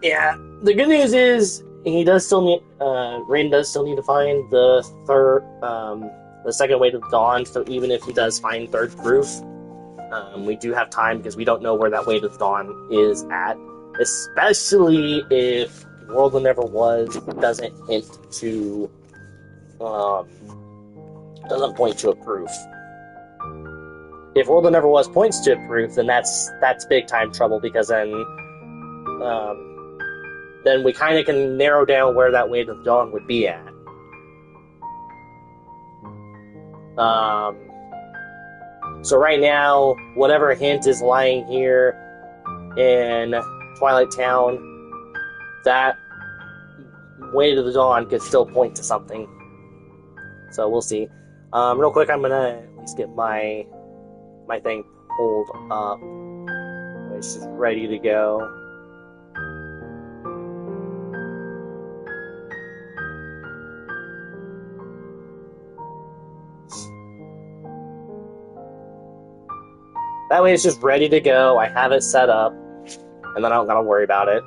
Yeah, the good news is he does still need. Rain does still need to find the second way to the dawn. So even if he does find third proof, we do have time because we don't know where that way to the dawn is at. Especially if World That Never Was doesn't hint to, um, doesn't point to a proof. If World That Never Was points to a proof, then that's big time trouble because then we kind of can narrow down where that way to the dawn would be at. Um, so right now, whatever hint is lying here in Twilight Town, that way to the dawn could still point to something. So we'll see. Real quick, I'm gonna at least get my thing pulled up. It's just ready to go. That way it's just ready to go. I have it set up, and then I don't gotta worry about it.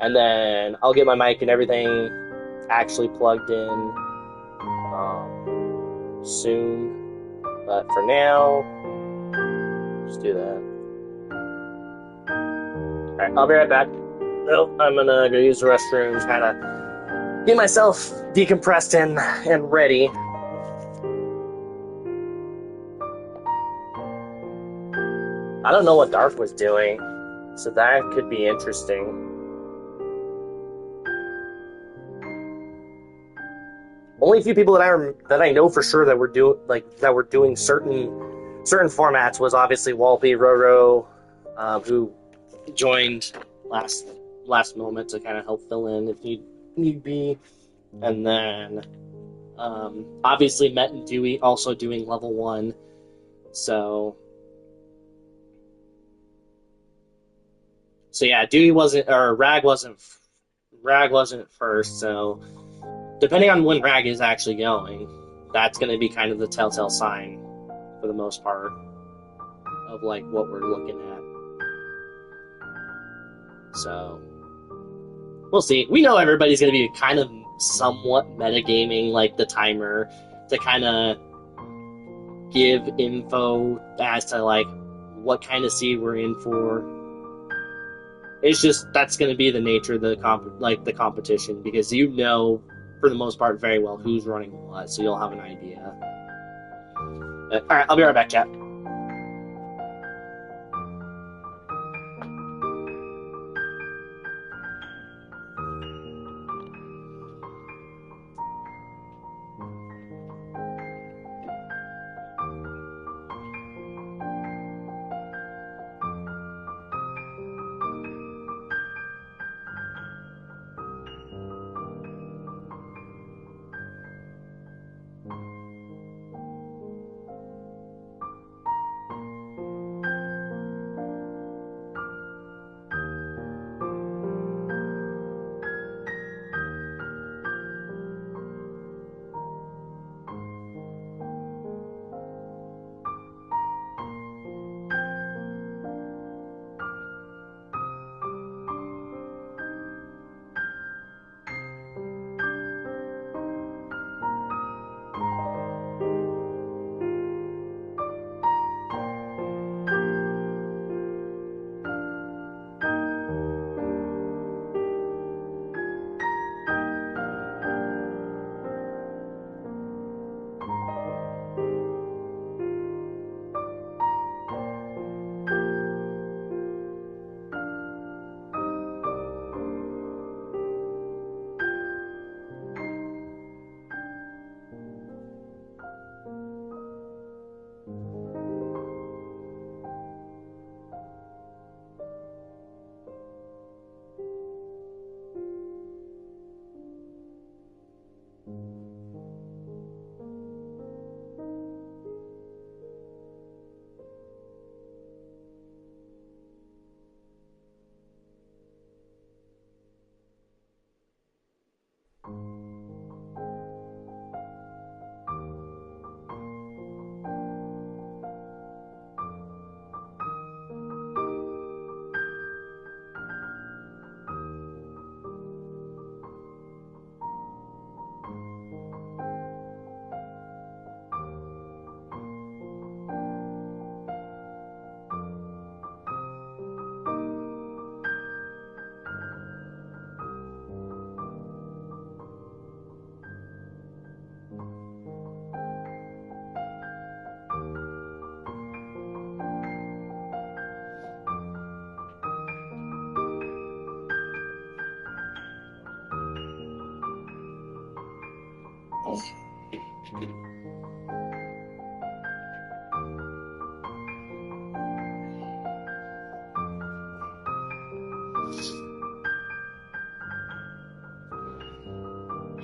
And then I'll get my mic and everything actually plugged in soon. But for now, just do that. Alright, I'll be right back. Nope, I'm gonna go use the restroom, kind of get myself decompressed and ready. I don't know what Dark was doing, so that could be interesting. Only a few people that I know for sure that were doing certain formats was obviously Walpy, Roro, who joined last moment to kind of help fill in if need be, and then obviously Met and Dewey also doing level 1, so yeah, Dewey wasn't, or Rag wasn't first, so depending on when Rag is actually going, that's going to be kind of the telltale sign for the most part of like what we're looking at. So we'll see. We know everybody's going to be kind of somewhat metagaming like the timer to kind of give info as to like what kind of seed we're in for. It's just that's going to be the nature of the competition because you know for the most part very well who's running what, so you'll have an idea. All right, I'll be right back, chat.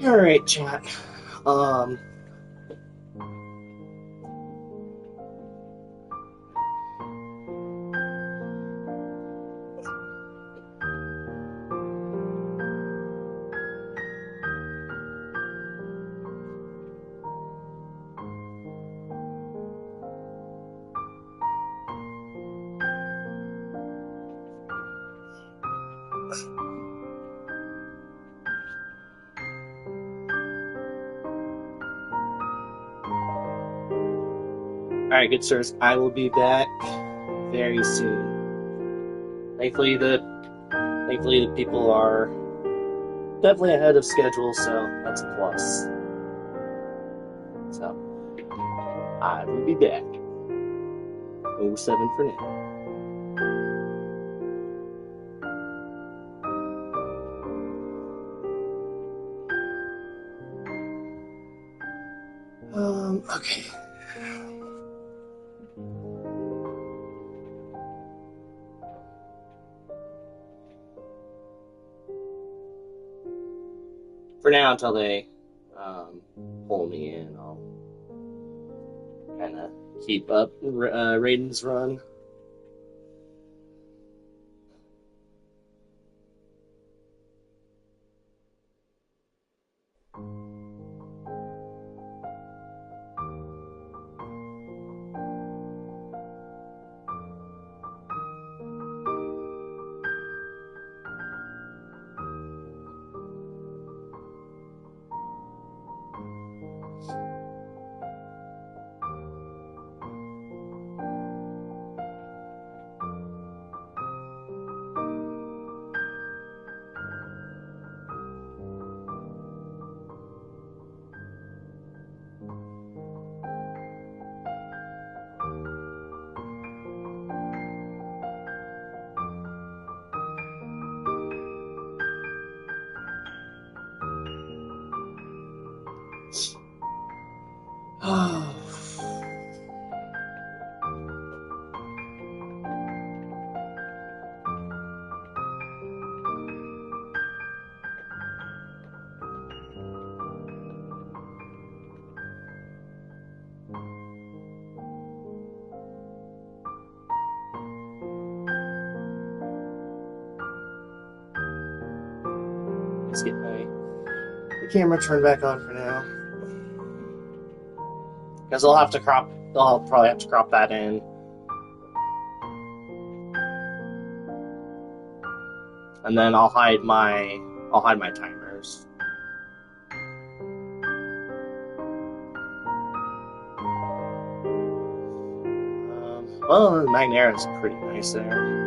Alright, chat. Alright, good sirs. I will be back very soon. Thankfully the people are definitely ahead of schedule, so that's a plus. So I will be back. 07 for now. Okay. For now, until they pull me in, I'll kind of keep up Raiden's run. Let's get the camera turned back on for now. Because they'll probably have to crop that in. And then I'll hide my timers. Well, the Magnera's pretty nice there.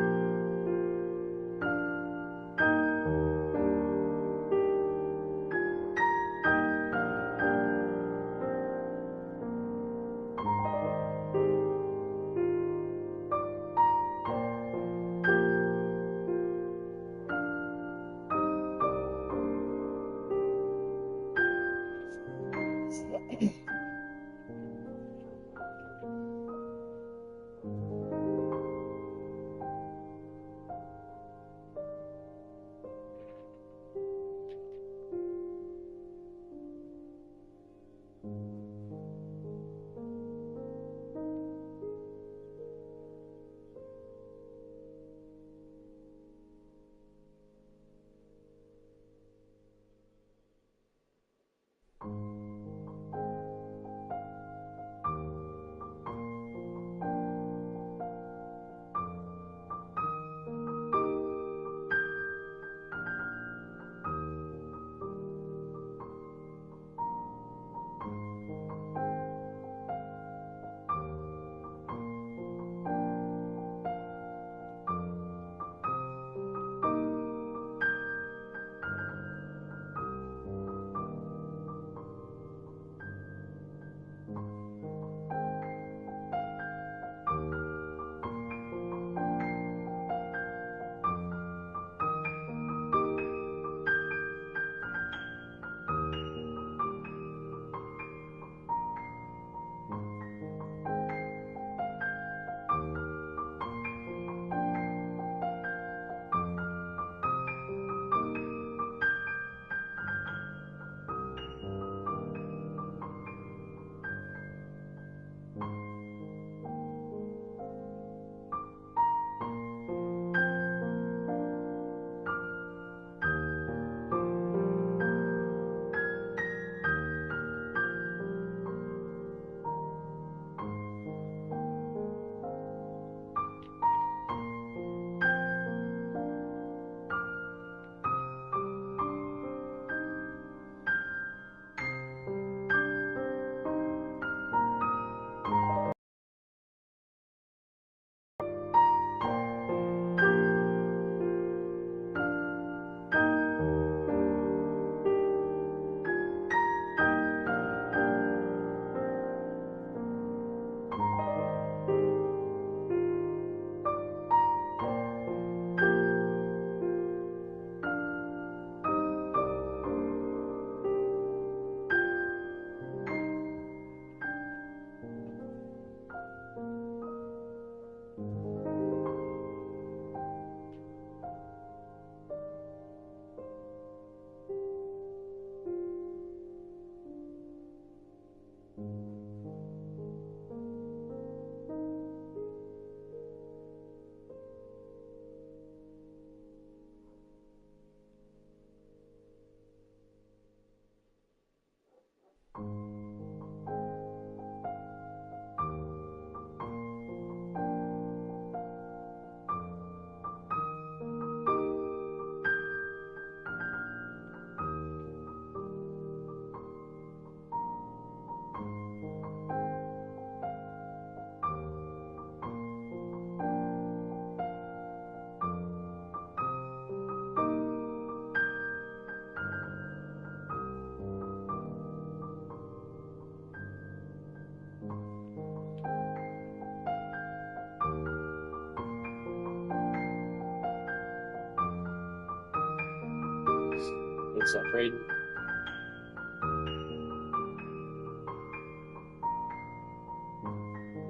What's up, Raiden?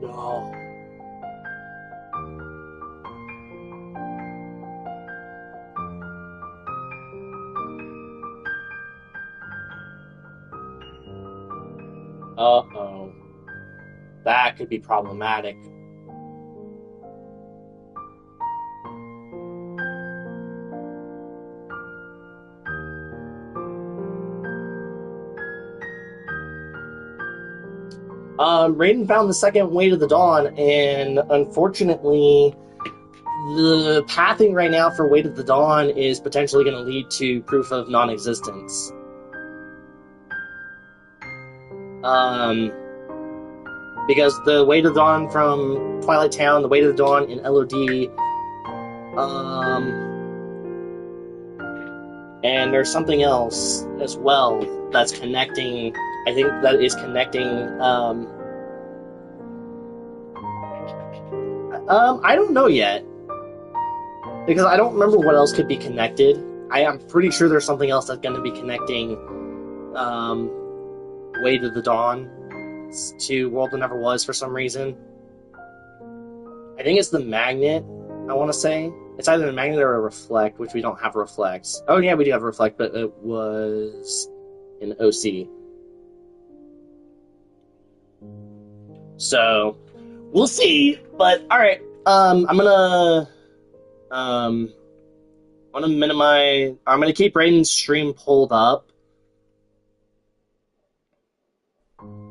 No. Uh-oh. That could be problematic. Raiden found the second way to the dawn, and unfortunately, the pathing right now for Way to the Dawn is potentially going to lead to proof of non-existence. Because the Way to the Dawn from Twilight Town, the Way to the Dawn in LOD, and there's something else as well that's connecting. I think that is connecting. I don't know yet, because I don't remember what else could be connected. I am pretty sure there's something else that's going to be connecting Way to the Dawn to World That Never Was for some reason. I think it's the magnet, I want to say. It's either a magnet or a reflect, which we don't have a reflect. Oh yeah, we do have a reflect, but it was in OC. So, we'll see, but alright. I'm gonna minimize. I'm gonna keep Raiden's stream pulled up.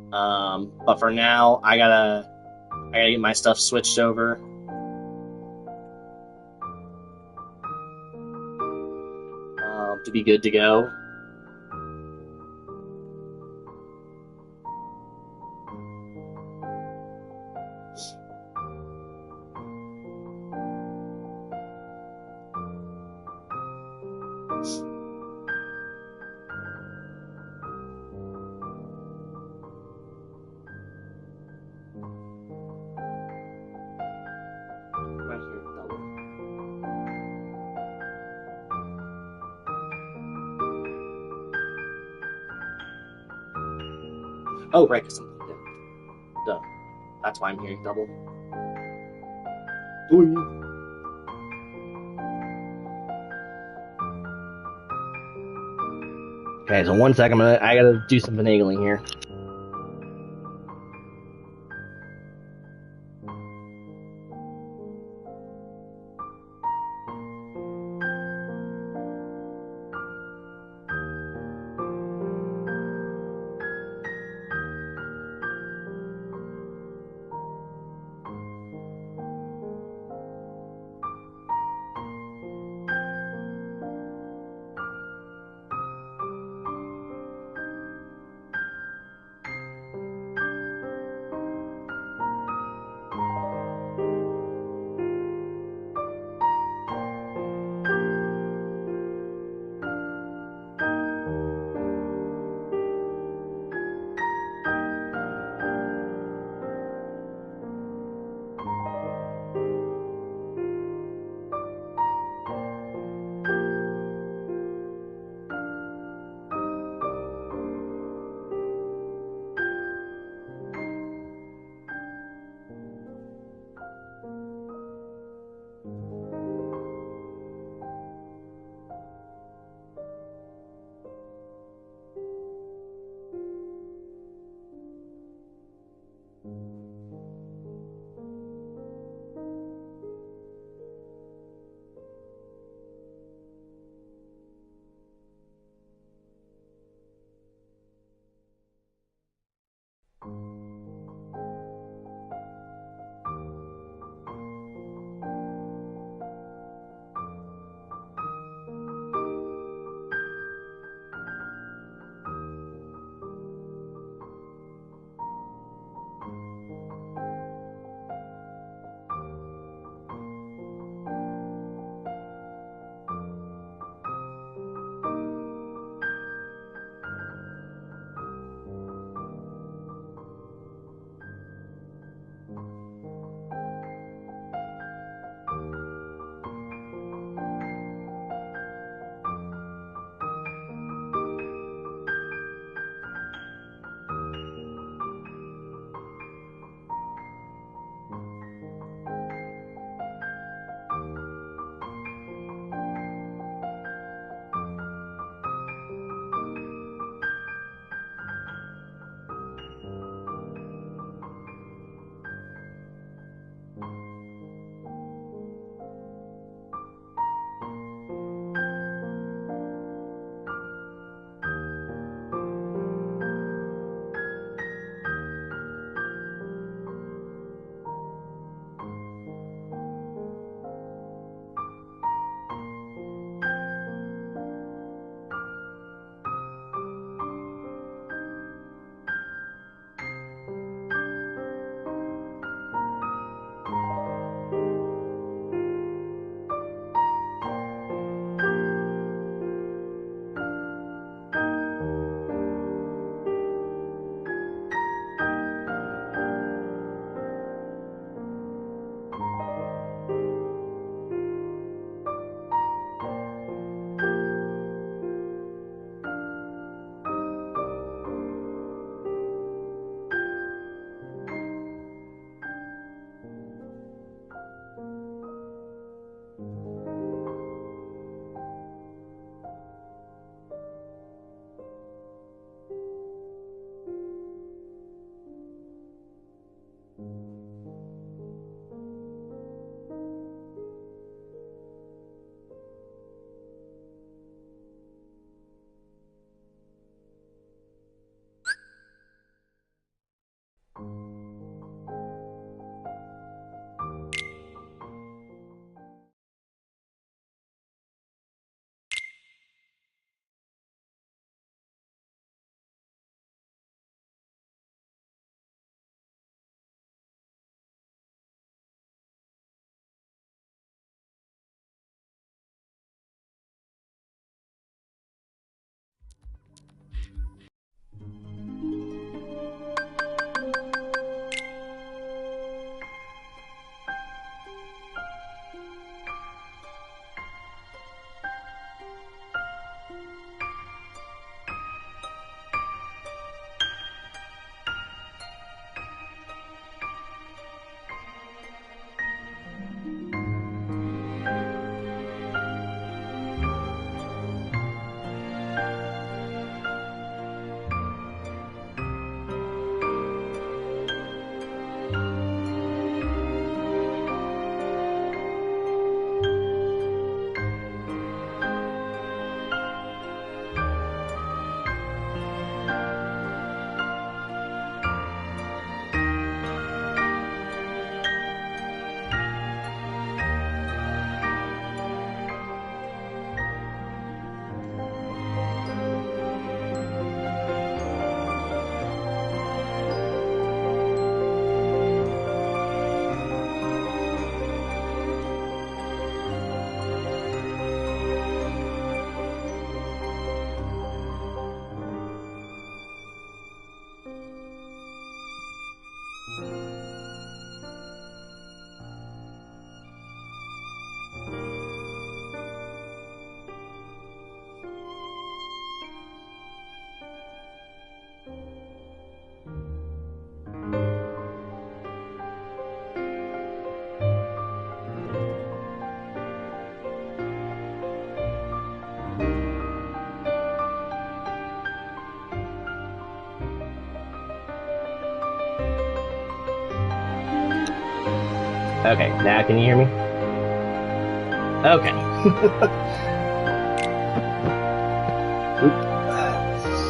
But for now, I gotta get my stuff switched over. To be good to go. Oh, right, because I'm dead. Duh. That's why I'm hearing double. Okay, so 1 second, I gotta do some finagling here. Okay, now can you hear me? Okay. Oop.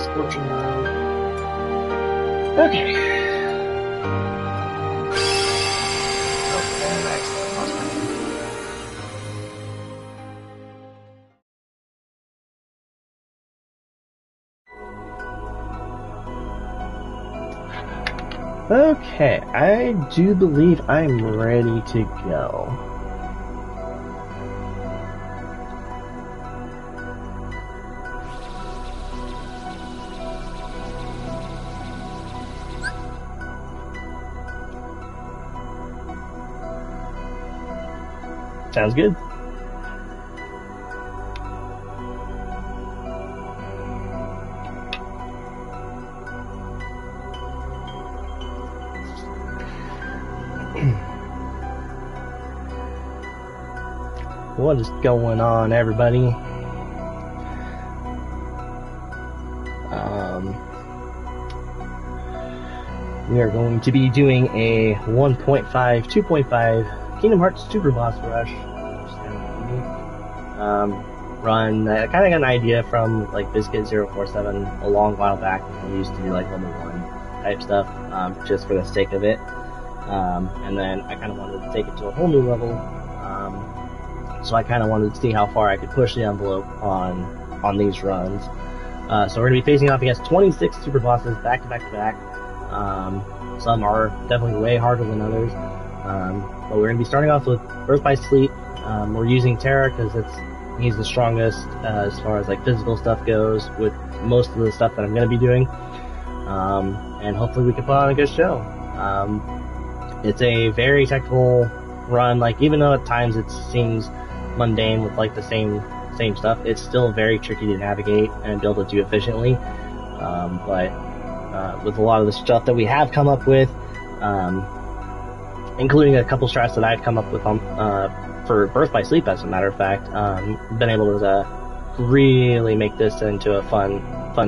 Scorching around. Okay. Okay, I do believe I'm ready to go. Sounds good. What is going on, everybody? We are going to be doing a 1.5, 2.5 Kingdom Hearts Superboss rush. Which is kind of unique. Run. I kind of got an idea from like Biscuit047 a long while back. We used to do like level 1 type stuff, just for the sake of it. And then I kind of wanted to take it to a whole new level. So I kind of wanted to see how far I could push the envelope on these runs. So we're going to be facing off against 26 super bosses back to back to back. Some are definitely way harder than others. But we're going to be starting off with Birth by Sleep. We're using Terra because he's the strongest as far as like physical stuff goes with most of the stuff that I'm going to be doing. And hopefully we can put on a good show. It's a very technical run. Like, even though at times it seems mundane with like the same stuff, it's still very tricky to navigate and be able to do efficiently. But with a lot of the stuff that we have come up with, including a couple strats that I've come up with for Birth by Sleep, as a matter of fact, been able to really make this into a fun,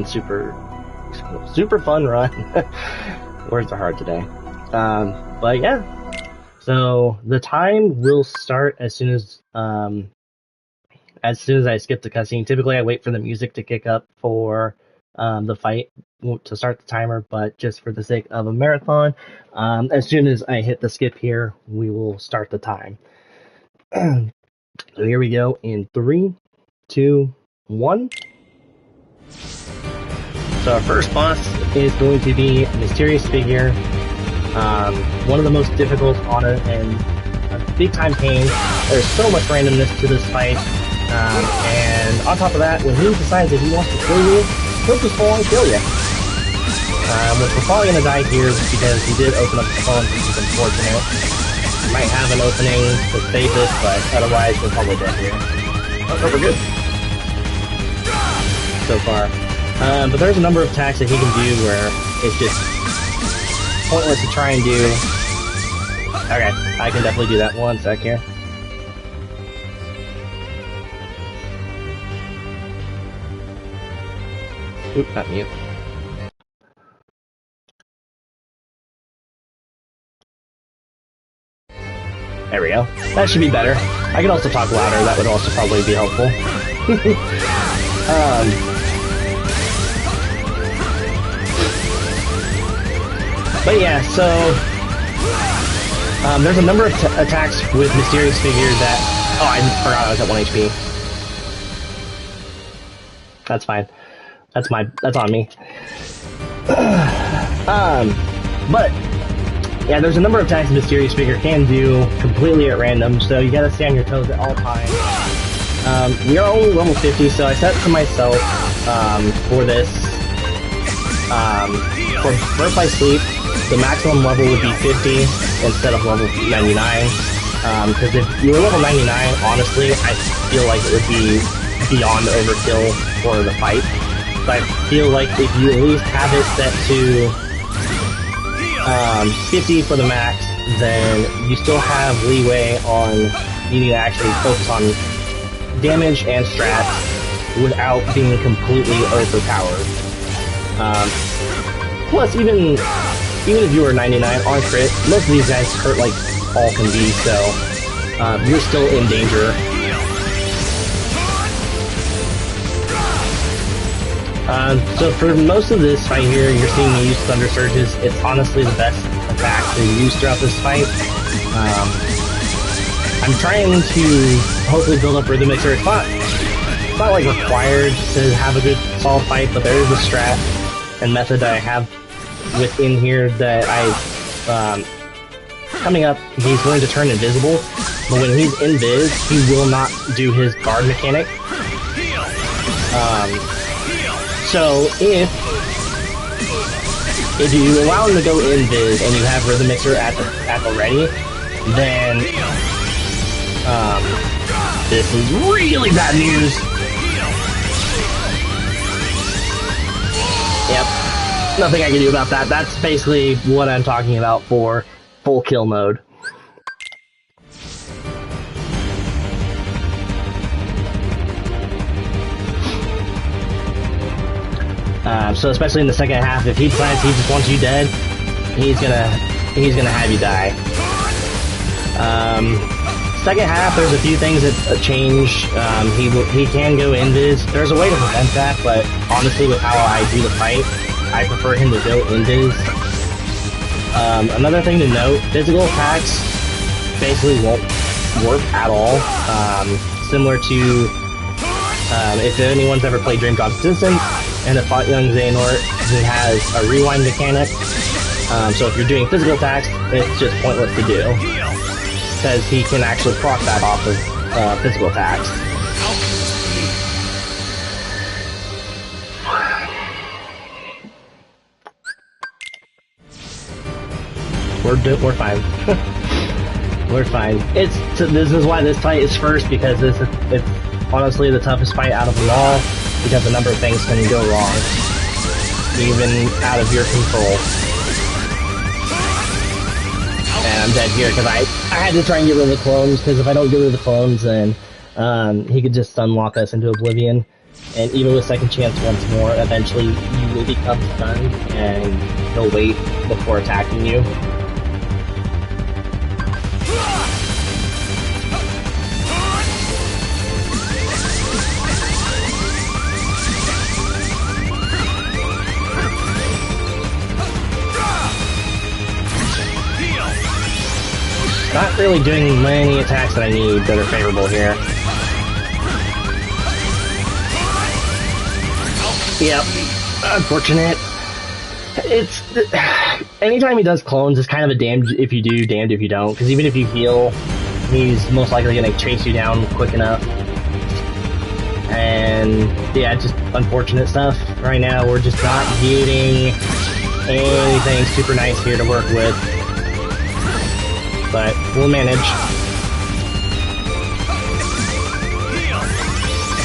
super fun run. Words are hard today. But yeah. So the time will start as soon as I skip the cutscene. Typically, I wait for the music to kick up for the fight to start the timer, but just for the sake of a marathon, as soon as I hit the skip here, we will start the time. So here we go in 3, 2, 1. So our first boss is going to be a mysterious figure. One of the most difficult on it, and a big time pain. There's so much randomness to this fight, and on top of that, when he decides that he wants to kill you, he'll just full on kill you. Which we're probably gonna die here because he did open up the phone, which is unfortunate. Might have an opening to save this, but otherwise we're probably dead here. Oh, we're good so far. But there's a number of attacks that he can do where it's just pointless to try and do. Okay, I can definitely do that. One sec here. Oop, not mute. There we go. That should be better. I can also talk louder. That would also probably be helpful. But yeah, so there's a number of attacks with mysterious figures that... Oh, I forgot I was at 1 HP. That's fine. That's on me. But yeah, there's a number of attacks a mysterious figure can do completely at random, so you gotta stay on your toes at all times. We are only level 50, so I set to myself for this. For Birth by Sleep, the maximum level would be 50 instead of level 99. Because if you were level 99, honestly, I feel like it would be beyond overkill for the fight. So I feel like if you at least have it set to 50 for the max, then you still have leeway on needing to actually focus on damage and strats without being completely overpowered. Plus, even if you were 99 on crit, most of these guys hurt like all can be, so you're still in danger. So for most of this fight here, you're seeing me use Thunder Surges. It's honestly the best attack to use throughout this fight. I'm trying to hopefully build up Rhythm Mixer. It's not like required to have a good solid fight, but there is a strat and method that I have within here that coming up, he's going to turn invisible, but when he's invis, he will not do his guard mechanic. So if you allow him to go invis and you have Rhythm Mixer at the ready, then this is really bad news. Yep, nothing I can do about that. That's basically what I'm talking about for full kill mode. So especially in the second half, if he decides he just wants you dead, he's gonna have you die. Second half, there's a few things that change. He can go invis. There's a way to prevent that, but honestly, with how I do the fight, I prefer him to go invis. Another thing to note: physical attacks basically won't work at all. Similar to if anyone's ever played Dream Drop Distance and have fought young Xehanort, he has a rewind mechanic. So if you're doing physical attacks, it's just pointless to do, because he can actually proc that off of physical attacks. We're fine. We're fine. This is why this fight is first, because it's honestly the toughest fight out of them all, because a number of things can go wrong, even out of your control. And I'm dead here because I had to try and get rid of the clones, because if I don't get rid of the clones, then he could just unlock us into oblivion. And even with second chance once more, eventually you will become stunned and he'll wait before attacking you. Not really doing many attacks that I need that are favorable here. Yep, unfortunate. It's anytime he does clones, it's kind of a damned if you do, damned if you don't. Because even if you heal, he's most likely gonna chase you down quick enough. And yeah, just unfortunate stuff. Right now, we're just not getting anything super nice here to work with. But we'll manage.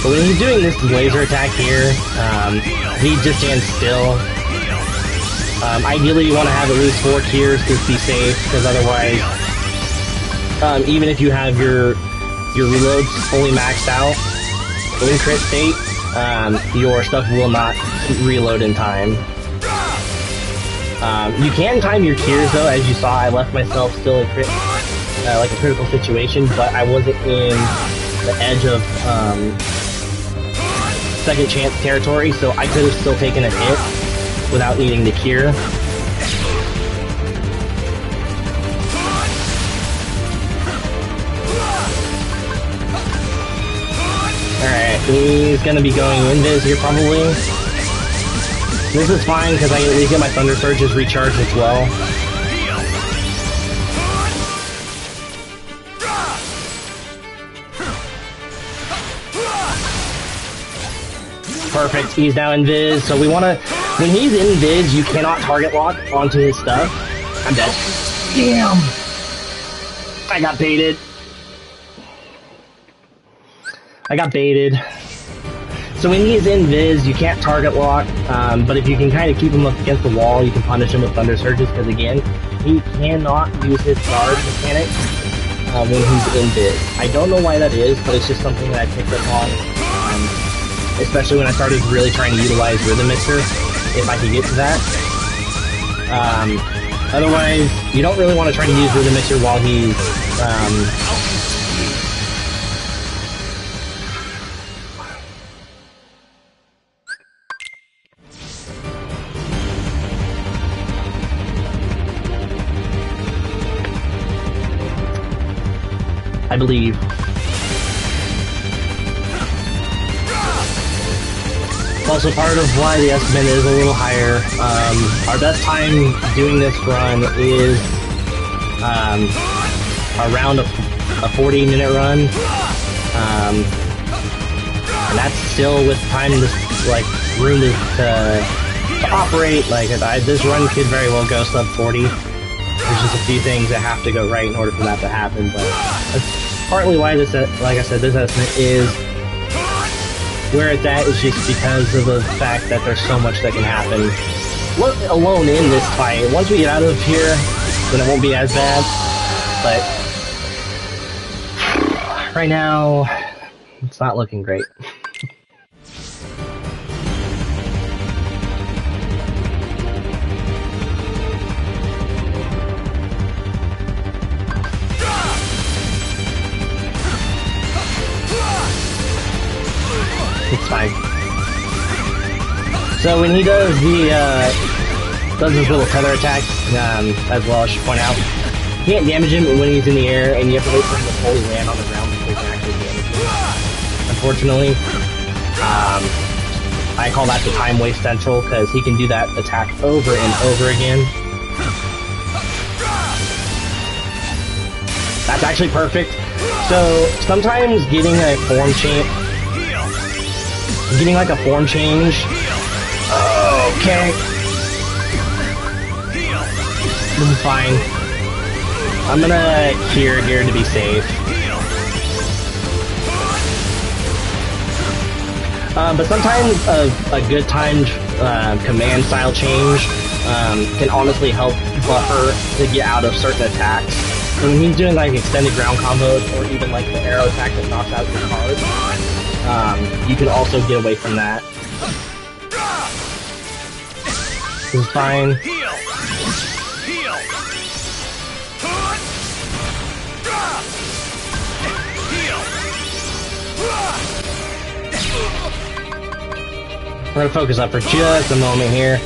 But when he's doing this laser attack here, he just stands still. Ideally, you want to have at least 4 cures to be safe, because otherwise, even if you have your reloads fully maxed out in crit state, your stuff will not reload in time. You can time your cures though, as you saw. I left myself still in like a critical situation, but I wasn't in the edge of second chance territory, so I could have still taken a hit without needing the cure. Alright, he's gonna be going invis here probably. This is fine, because I can at least get my Thunder Surges recharged as well. Perfect, he's now invis, so we want to... When he's invis, you cannot target lock onto his stuff. I'm dead. Damn! I got baited. So when he's invis, you can't target lock, but if you can kind of keep him up against the wall, you can punish him with Thunder Surges, because again, he cannot use his guard mechanic when he's invis. I don't know why that is, but it's just something that I picked up on, especially when I started really trying to utilize Rhythm Mixer, if I could get to that. Otherwise, you don't really want to try to use Rhythm Mixer while he's I believe. It's also part of why the estimate is a little higher. Our best time doing this run is around a 40-minute run, and that's still with time to room to operate. Like this run could very well go sub 40. There's just a few things that have to go right in order for that to happen, but that's partly why this, like I said, this estimate is where it's at. Is just because of the fact that there's so much that can happen alone in this fight. Once we get out of here, then it won't be as bad, but right now, it's not looking great. It's fine. So when he does does his little tether attack, as well, I should point out, you can't damage him when he's in the air, and you have to wait for him to fully land on the ground before you can actually damage him. Unfortunately, I call that the time waste central, because he can do that attack over and over again. That's actually perfect. So sometimes getting a form change. Getting like a form change. Okay. This is fine. I'm gonna cure here to be safe. But sometimes a good timed command style change can honestly help buffer to get out of certain attacks. So when he's doing like extended ground combos, or even like the arrow attack that knocks out your cards, you can also get away from that. This is fine. We're gonna focus up for just a moment here.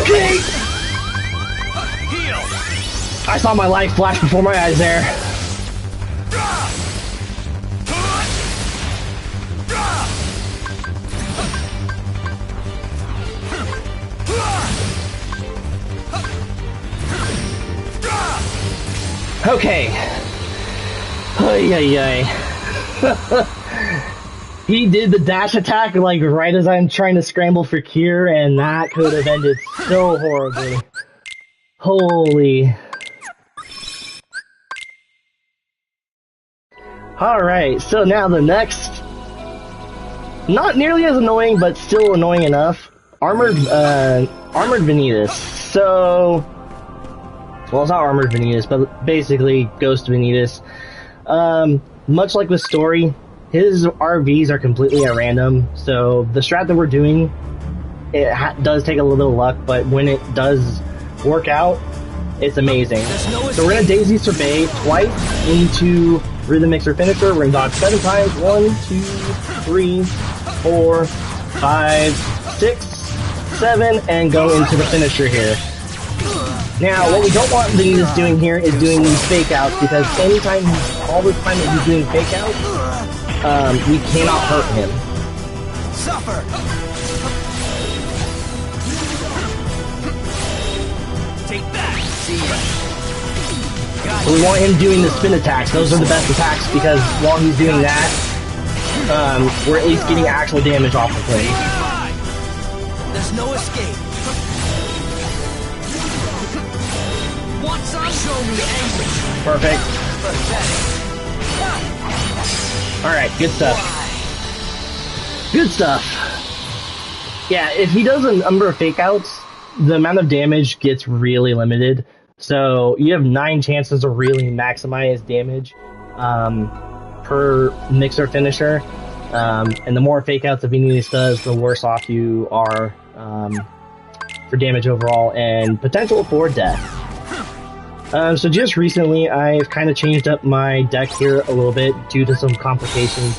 Okay. I saw my life flash before my eyes there. Okay. Ay, ay, ay. He did the dash attack like right as I'm trying to scramble for cure, and that could have ended so horribly. Holy. Alright, so now the next, not nearly as annoying, but still annoying enough, Armored Vanitas. So, well, it's not Armored Vanitas, but basically Ghost Vanitas. Much like the story, his RVs are completely at random, so the strat that we're doing, it does take a little bit of luck, but when it does work out, it's amazing. So we're gonna Daisy Sorbet twice into Rhythm Mixer Finisher. We're gonna dodge 7 times. 1, 2, 3, 4, 5, 6, 7, and go into the finisher here. Now, what we don't want Vanitas doing here is doing these fake outs, because anytime, all the time that he's doing fake outs, we cannot hurt him. Suffer. Take that. See ya. So we want him doing the spin attacks. Those are the best attacks, because while he's doing that, we're at least getting actual damage off of him. There's no escape. Want some? Show me anguish. Perfect. Pathetic. Alright, good stuff. Good stuff. Yeah, if he does a number of fake outs, the amount of damage gets really limited. So you have 9 chances to really maximize damage per mixer finisher. And the more fake outs that Venus does, the worse off you are for damage overall and potential for death. So just recently, I've kind of changed up my deck here a little bit due to some complications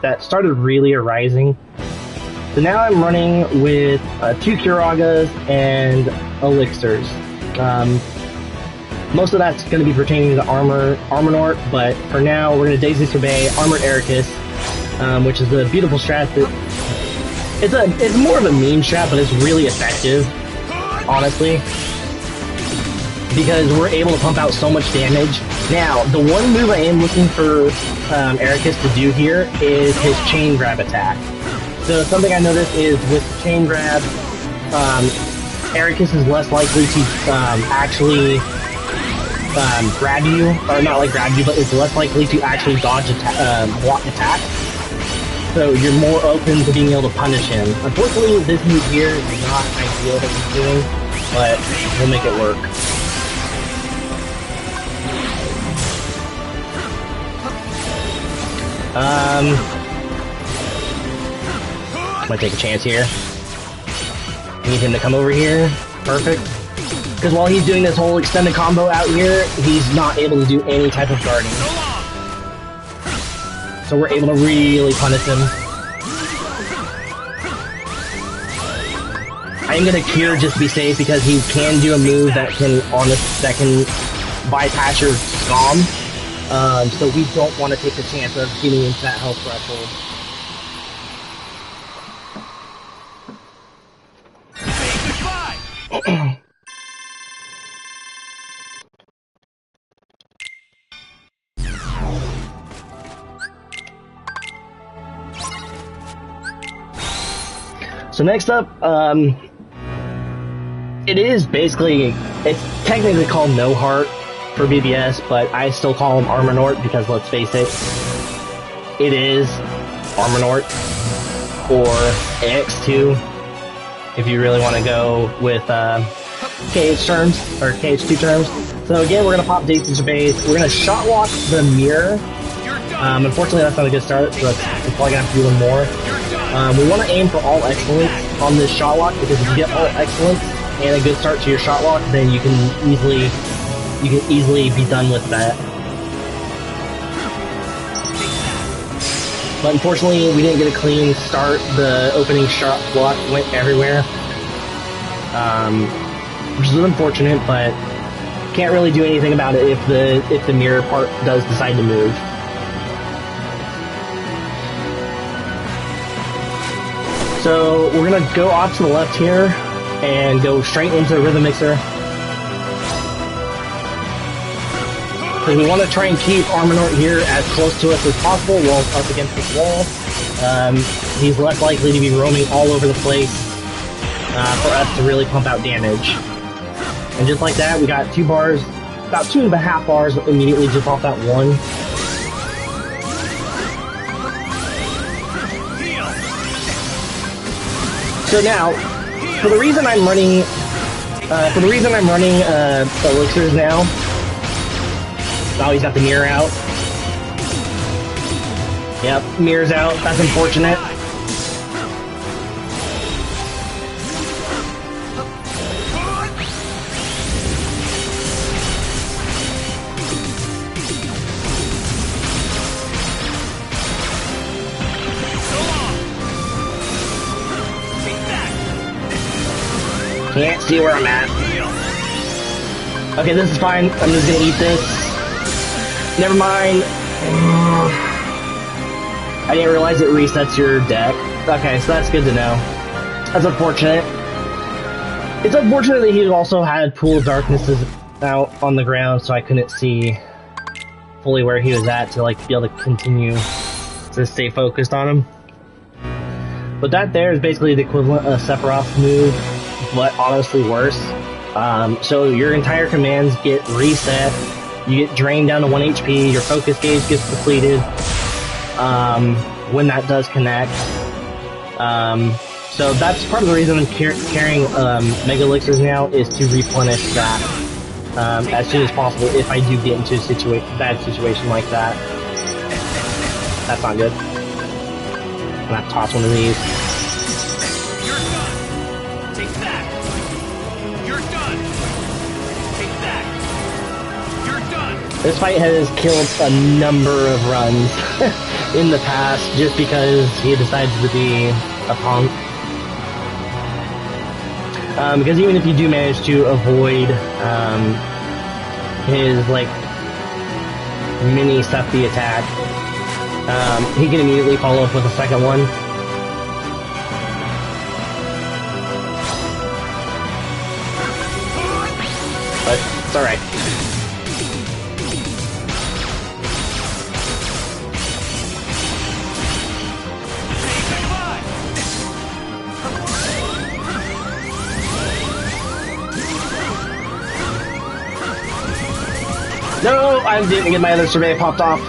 that started really arising. So now I'm running with 2 Kiragas and Elixirs. Most of that's going to be pertaining to Armanort, but for now we're going to Daisy Survey Armored Ericus, which is a beautiful strat that it's more of a meme strat, but it's really effective, honestly, because we're able to pump out so much damage. Now, the one move I am looking for Ericus to do here is his chain grab attack. So something I noticed is with chain grab, Ericus is less likely to actually grab you, or not like grab you, but is less likely to actually dodge block attack. So you're more open to being able to punish him. Unfortunately, this move here is not ideal that he's doing, but we'll make it work. I'm gonna take a chance here. Need him to come over here. Perfect. Because while he's doing this whole extended combo out here, he's not able to do any type of guarding. So we're able to really punish him. I'm gonna cure just to be safe because he can do a move that can bypass your Scom. So we don't want to take the chance of getting into that health threshold. So next up, it's technically called No Heart for BBS, but I still call him Armanort because let's face it, it is Armanort, or X2, if you really want to go with KH terms, or KH2 terms. So again, we're going to pop Daisy Surveys, we're going to shot walk the mirror. Unfortunately, that's not a good start, so we're probably going to have to do one more. We want to aim for all excellence on this shot walk, because if you get all excellence and a good start to your shot walk, then you can easily be done with that. But unfortunately, we didn't get a clean start. The opening shot block went everywhere, which is unfortunate, but can't really do anything about it if the mirror part does decide to move. So we're gonna go off to the left here and go straight into the Rhythm Mixer. Because we want to try and keep Armanort here as close to us as possible while up against this wall. He's less likely to be roaming all over the place for us to really pump out damage. And just like that, we got 2 bars, about 2.5 bars immediately just off that one. So now, for the reason I'm running Elixirs now. Oh, he's got the mirror out. Yep, mirror's out. That's unfortunate. Can't see where I'm at. Okay, this is fine. I'm just gonna eat this. Never mind. I didn't realize it resets your deck. Okay, so that's good to know. That's unfortunate. It's unfortunate that he also had Pool of Darknesses out on the ground, so I couldn't see fully where he was at to be able to continue to stay focused on him. But that there is basically the equivalent of Sephiroth's move, but honestly worse. So your entire commands get reset, you get drained down to 1 HP, your focus gauge gets depleted, when that does connect. So that's part of the reason I'm carrying Mega Elixirs now, is to replenish that as soon as possible if I do get into a bad situation like that. That's not good. I'm gonna have to toss one of these. You're done. Take that. You're done. Take that. You're done. This fight has killed a number of runs in the past just because he decides to be a punk. Because even if you do manage to avoid his like mini stuffy attack, he can immediately follow up with a second one. But it's alright. No, I didn't get my other survey popped off.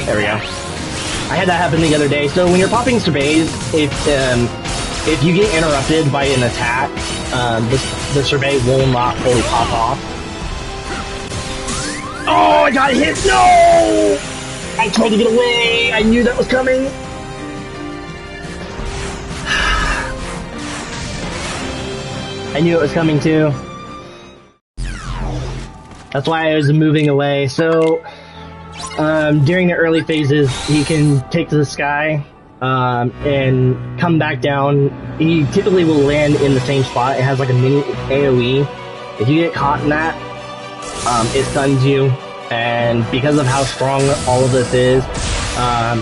There we go. I had that happen the other day. So when you're popping surveys, if you get interrupted by an attack, the survey will not fully pop off. Oh, I got hit! No! I tried to get away. I knew that was coming. I knew it was coming too. That's why I was moving away. So, during the early phases, he can take to the sky, and come back down. He typically will land in the same spot. It has like a mini AoE. If you get caught in that, it stuns you. And because of how strong all of this is,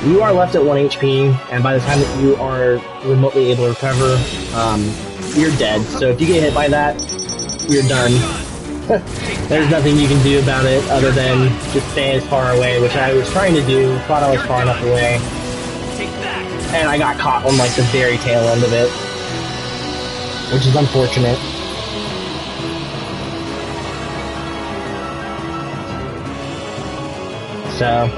you are left at 1 HP, and by the time that you are remotely able to recover, you're dead. So if you get hit by that, you're done. There's nothing you can do about it other than just stay as far away, which I was trying to do, thought I was far enough away. And I got caught on like the very tail end of it, which is unfortunate. So...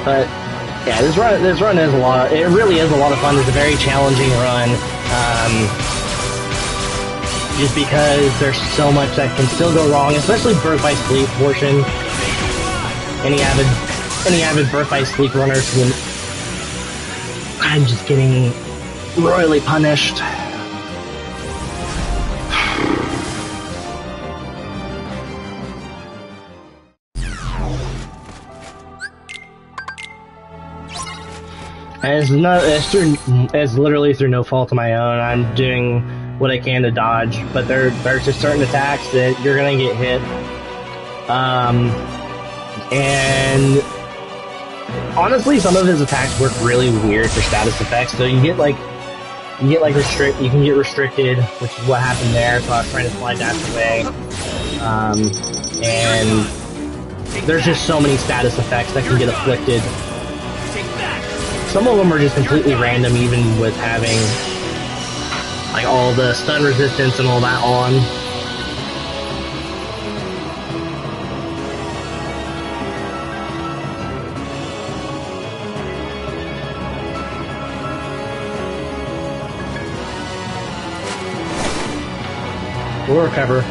But yeah, this run is a lot. It really is a lot of fun. It's a very challenging run, just because there's so much that can still go wrong, especially Birth by Sleep portion. Any avid Birth by Sleep runners will. I'm just getting royally punished. And it's literally through no fault of my own. I'm doing what I can to dodge, but there's just certain attacks that you're gonna get hit. And honestly, some of his attacks work really weird for status effects. So you can get restricted, which is what happened there. So I was trying to slide that away. And there's just so many status effects that can get afflicted. Some of them are just completely random, even with having like all the stun resistance and all that on. We'll recover.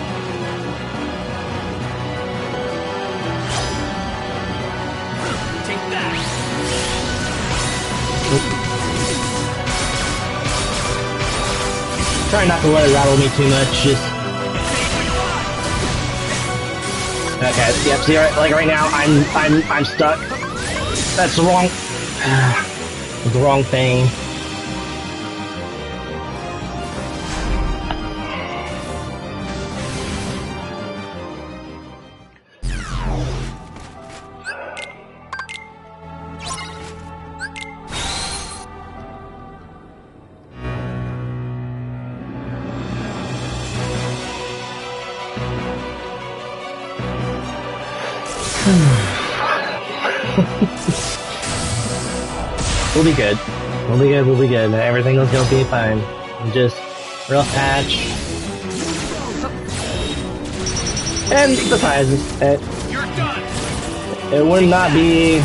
Try not to let it rattle me too much, just... Okay, yep, see, right now, I'm stuck. That's the wrong thing. We'll be good. We'll be good, we'll be good. Everything will be fine. Just rough patch. And besides, it would not be...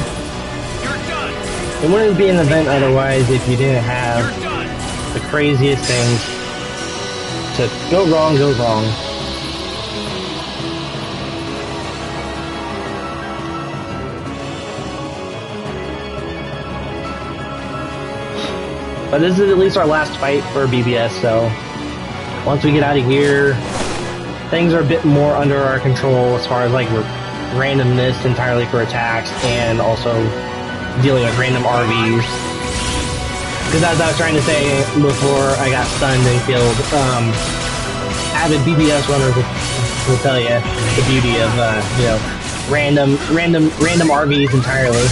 It wouldn't be an event otherwise if you didn't have the craziest things to go wrong. But this is at least our last fight for BBS, so once we get out of here, things are a bit more under our control as far as like randomness entirely for attacks and also dealing with random RVs. Because as I was trying to say before I got stunned and killed, avid BBS runners will tell you the beauty of you know, random RVs entirely.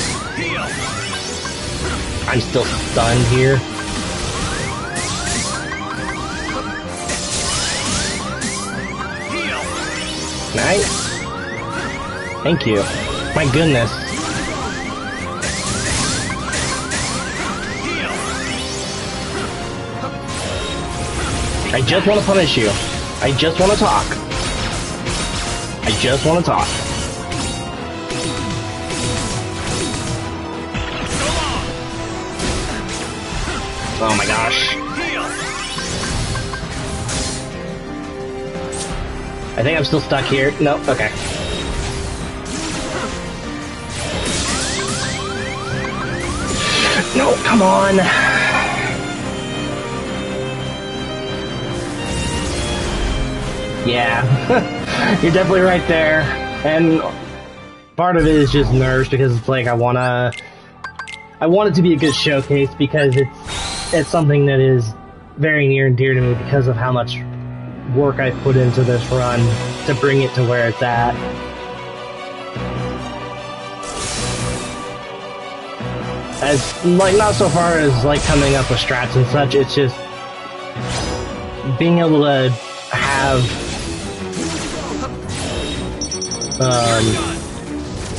I'm still stunned here. Nice. Thank you. My goodness. I just want to punish you. I just want to talk. I just want to talk. Oh my gosh. I think I'm still stuck here. No, okay. No, come on. Yeah, you're definitely right there. And part of it is just nerves because it's like I want it to be a good showcase because it's something that is very near and dear to me because of how much work I've put into this run to bring it to where it's at. As, like, not so far as, like, coming up with strats and such, it's just being able to have,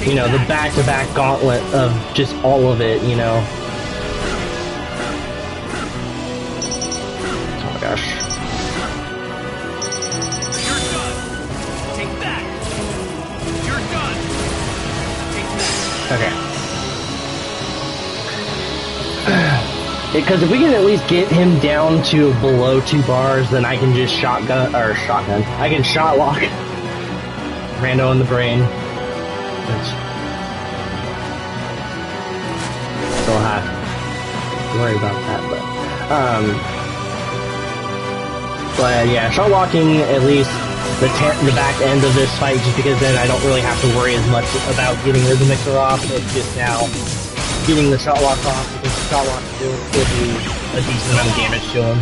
you know, the back-to-back gauntlet of just all of it, you know. Oh my gosh. Okay. Because if we can at least get him down to below 2 bars, then I can just shotgun. I can shot lock Rando in the brain. Which still have to worry about that, but yeah, shot locking at least the back end of this fight, just because then I don't really have to worry as much about getting Rhythm Mixer off. It's just now getting the shot lock off, because the shot lock will do a decent amount of damage to him.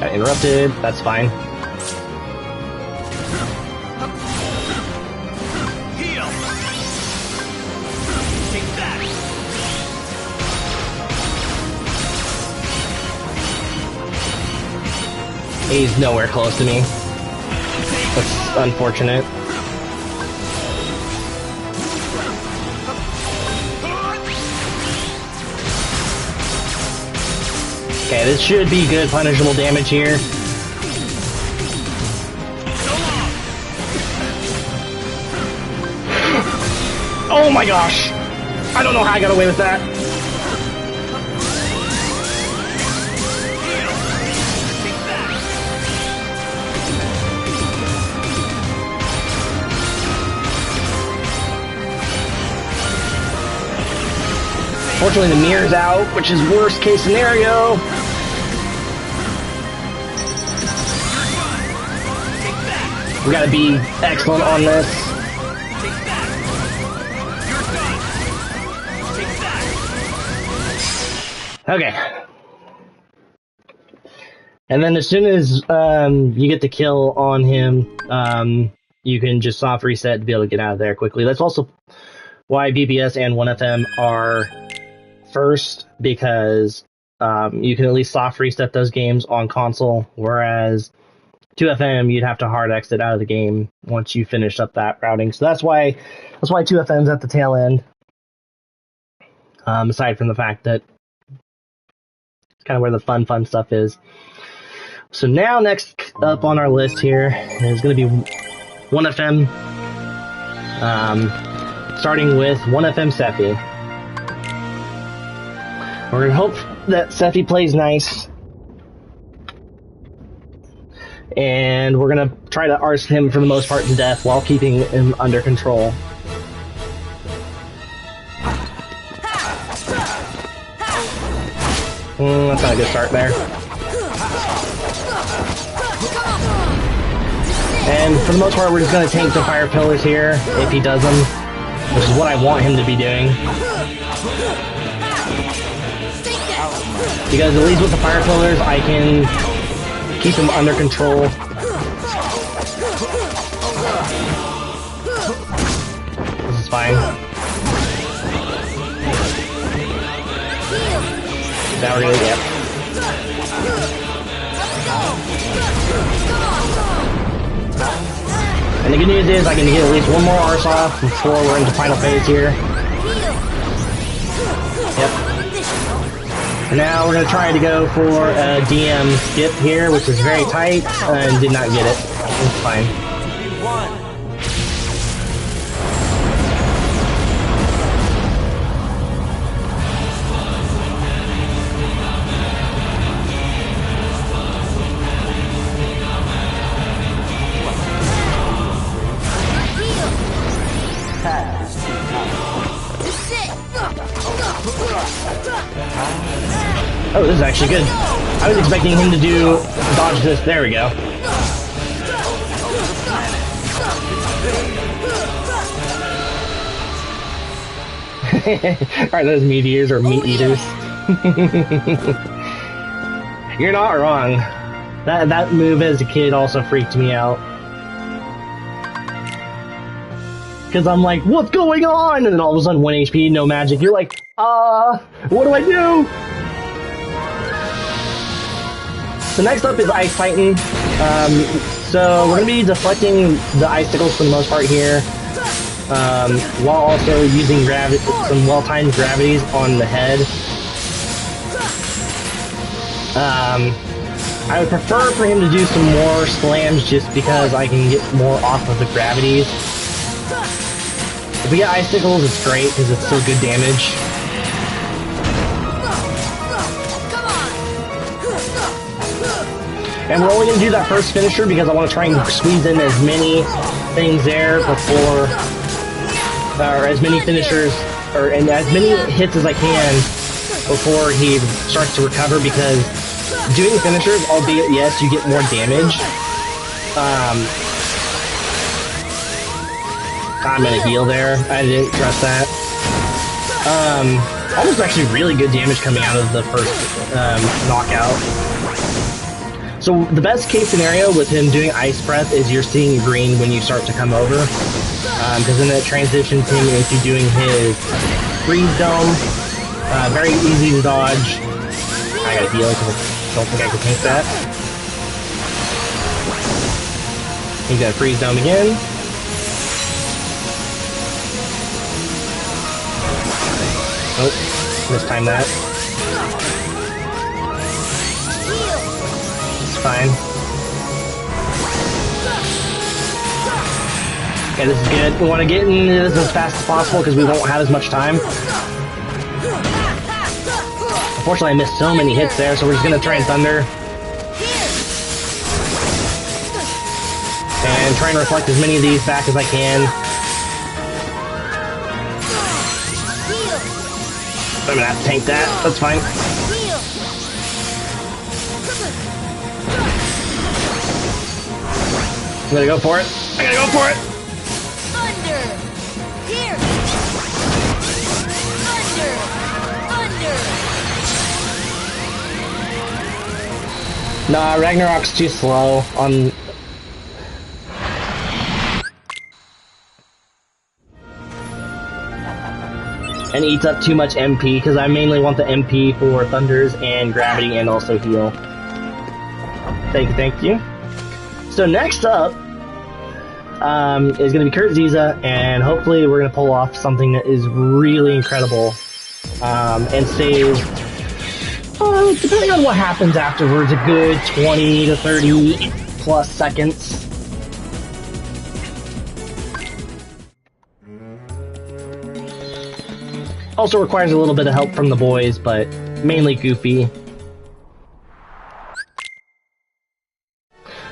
Got interrupted, that's fine. He's nowhere close to me. That's unfortunate. Okay, this should be good punishable damage here. Oh my gosh! I don't know how I got away with that. Fortunately, the mirror's out, which is worst case scenario. We gotta be excellent on this. Okay. And then as soon as you get the kill on him, you can just soft reset to be able to get out of there quickly. That's also why BBS and 1FM are first, because you can at least soft reset those games on console, whereas 2FM, you'd have to hard exit out of the game once you finish up that routing. So that's why 2FM's at the tail end. Aside from the fact that it's kind of where the fun stuff is. So now next up on our list here is going to be 1FM. Starting with 1FM Sephi. We're going to hope that Sephi plays nice. And we're going to try to arse him for the most part to death while keeping him under control. That's not a good start there. And for the most part, we're just going to tank the fire pillars here if he does them, which is what I want him to be doing. Because at least with the fire pillars, I can keep him under control. This is fine. Now we're gonna get. And the good news is I can get at least one more arse off before we're into final phase here. Yep. And now we're gonna try to go for a DM skip here, which is very tight, and did not get it. It's fine. Oh, this is actually good. I was expecting him to do dodge this. There we go. Are those meteors or meat eaters? You're not wrong. That move as a kid also freaked me out. Because I'm like, what's going on? And then all of a sudden 1 HP, no magic. You're like, what do I do? So next up is Ice Titan. So we're going to be deflecting the icicles for the most part here, while also using some well-timed gravities on the head. I would prefer for him to do some more slams just because I can get more off of the gravities. If we get icicles, it's great because it's still good damage. And we're only going to do that first finisher because I want to try and squeeze in as many things there before, or as many finishers, and as many hits as I can before he starts to recover, because doing finishers, albeit yes, you get more damage. I'm going to heal there. I didn't trust that. Almost actually really good damage coming out of the first knockout. So the best case scenario with him doing Ice Breath is you're seeing green when you start to come over, because then it transitions him into doing his Freeze Dome. Very easy to dodge. I gotta heal because I don't think I can tank that. He's gonna Freeze Dome again. Oh, mistimed that. Fine. Okay, this is good. We want to get in this as fast as possible because we won't have as much time. Unfortunately, I missed so many hits there, so we're just going to try and Thunder. And try and reflect as many of these back as I can. I'm going to have to tank that. That's fine. I'm gonna go for it. I gotta go for it. Thunder. Here. Thunder. Nah, Ragnarok's too slow on. And eats up too much MP because I mainly want the MP for Thunders and Gravity and also heal. Thank you. So next up is going to be Kurt Ziza, and hopefully we're going to pull off something that is really incredible and save, depending on what happens afterwards, a good 20 to 30 plus seconds. Also requires a little bit of help from the boys, but mainly Goofy.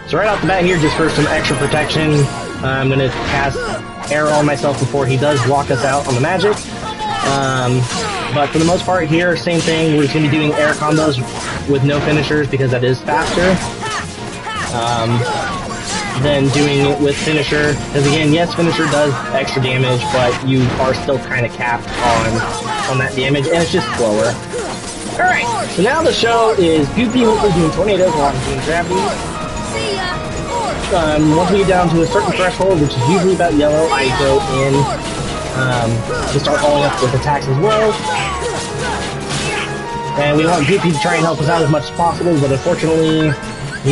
So right off the bat here, just for some extra protection, I'm going to cast Air on myself before he does walk us out on the magic. But for the most part here, same thing, we're just going to be doing air combos with no finishers because that is faster than doing it with finisher. Because again, yes, finisher does extra damage, but you are still kind of capped on that damage, and it's just slower. Alright, so now the show is Goofy hopefully doing tornadoes while I'm doing gravity. Once we get down to a certain threshold, which is usually about yellow, I go in to start following up with attacks as well. And we want Goofy to try and help us out as much as possible, but unfortunately,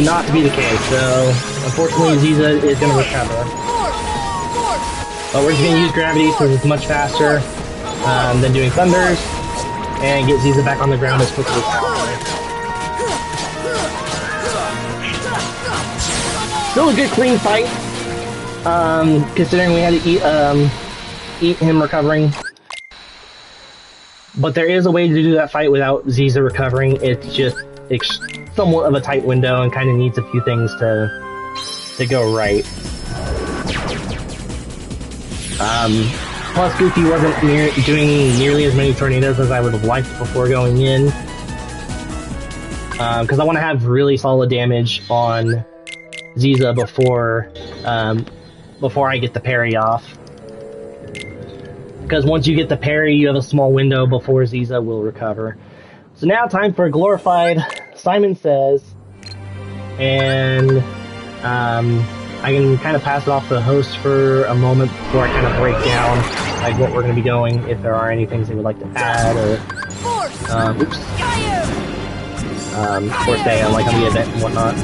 not to be the case. So, unfortunately, Ziza is going to recover. But we're just going to use gravity because it's much faster than doing thunders, and get Ziza back on the ground as quickly as possible. Still a good clean fight, considering we had to eat him recovering. But there is a way to do that fight without Ziza recovering. It's just somewhat of a tight window and kind of needs a few things to go right. Plus, Goofy wasn't doing nearly as many tornadoes as I would have liked before going in. Because I want to have really solid damage on Ziza before I get the parry off. Because once you get the parry, you have a small window before Ziza will recover. So now time for a glorified Simon Says, and I can kind of pass it off to the host for a moment before I kind of break down like what we're going to be going, if there are any things they would like to add, or or say like on the event and whatnot.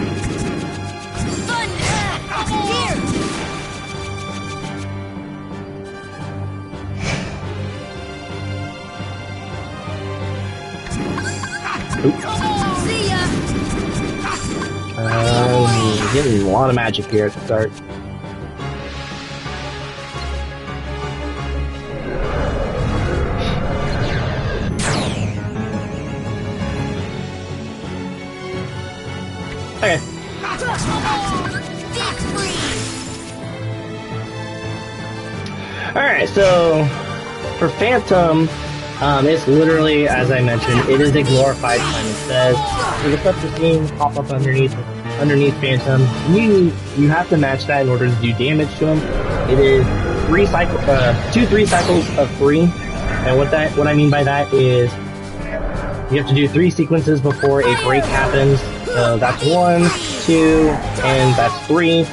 Getting a lot of magic here at the start. Okay. Alright, so for Phantom, it's literally, as I mentioned, it is a glorified Simon Says. So the stuff you're seeing pop up underneath Phantom, you have to match that in order to do damage to him. It is 2 3 cycles of 3, and what I mean by that is you have to do 3 sequences before a break happens. So that's 1, 2, and that's 3. And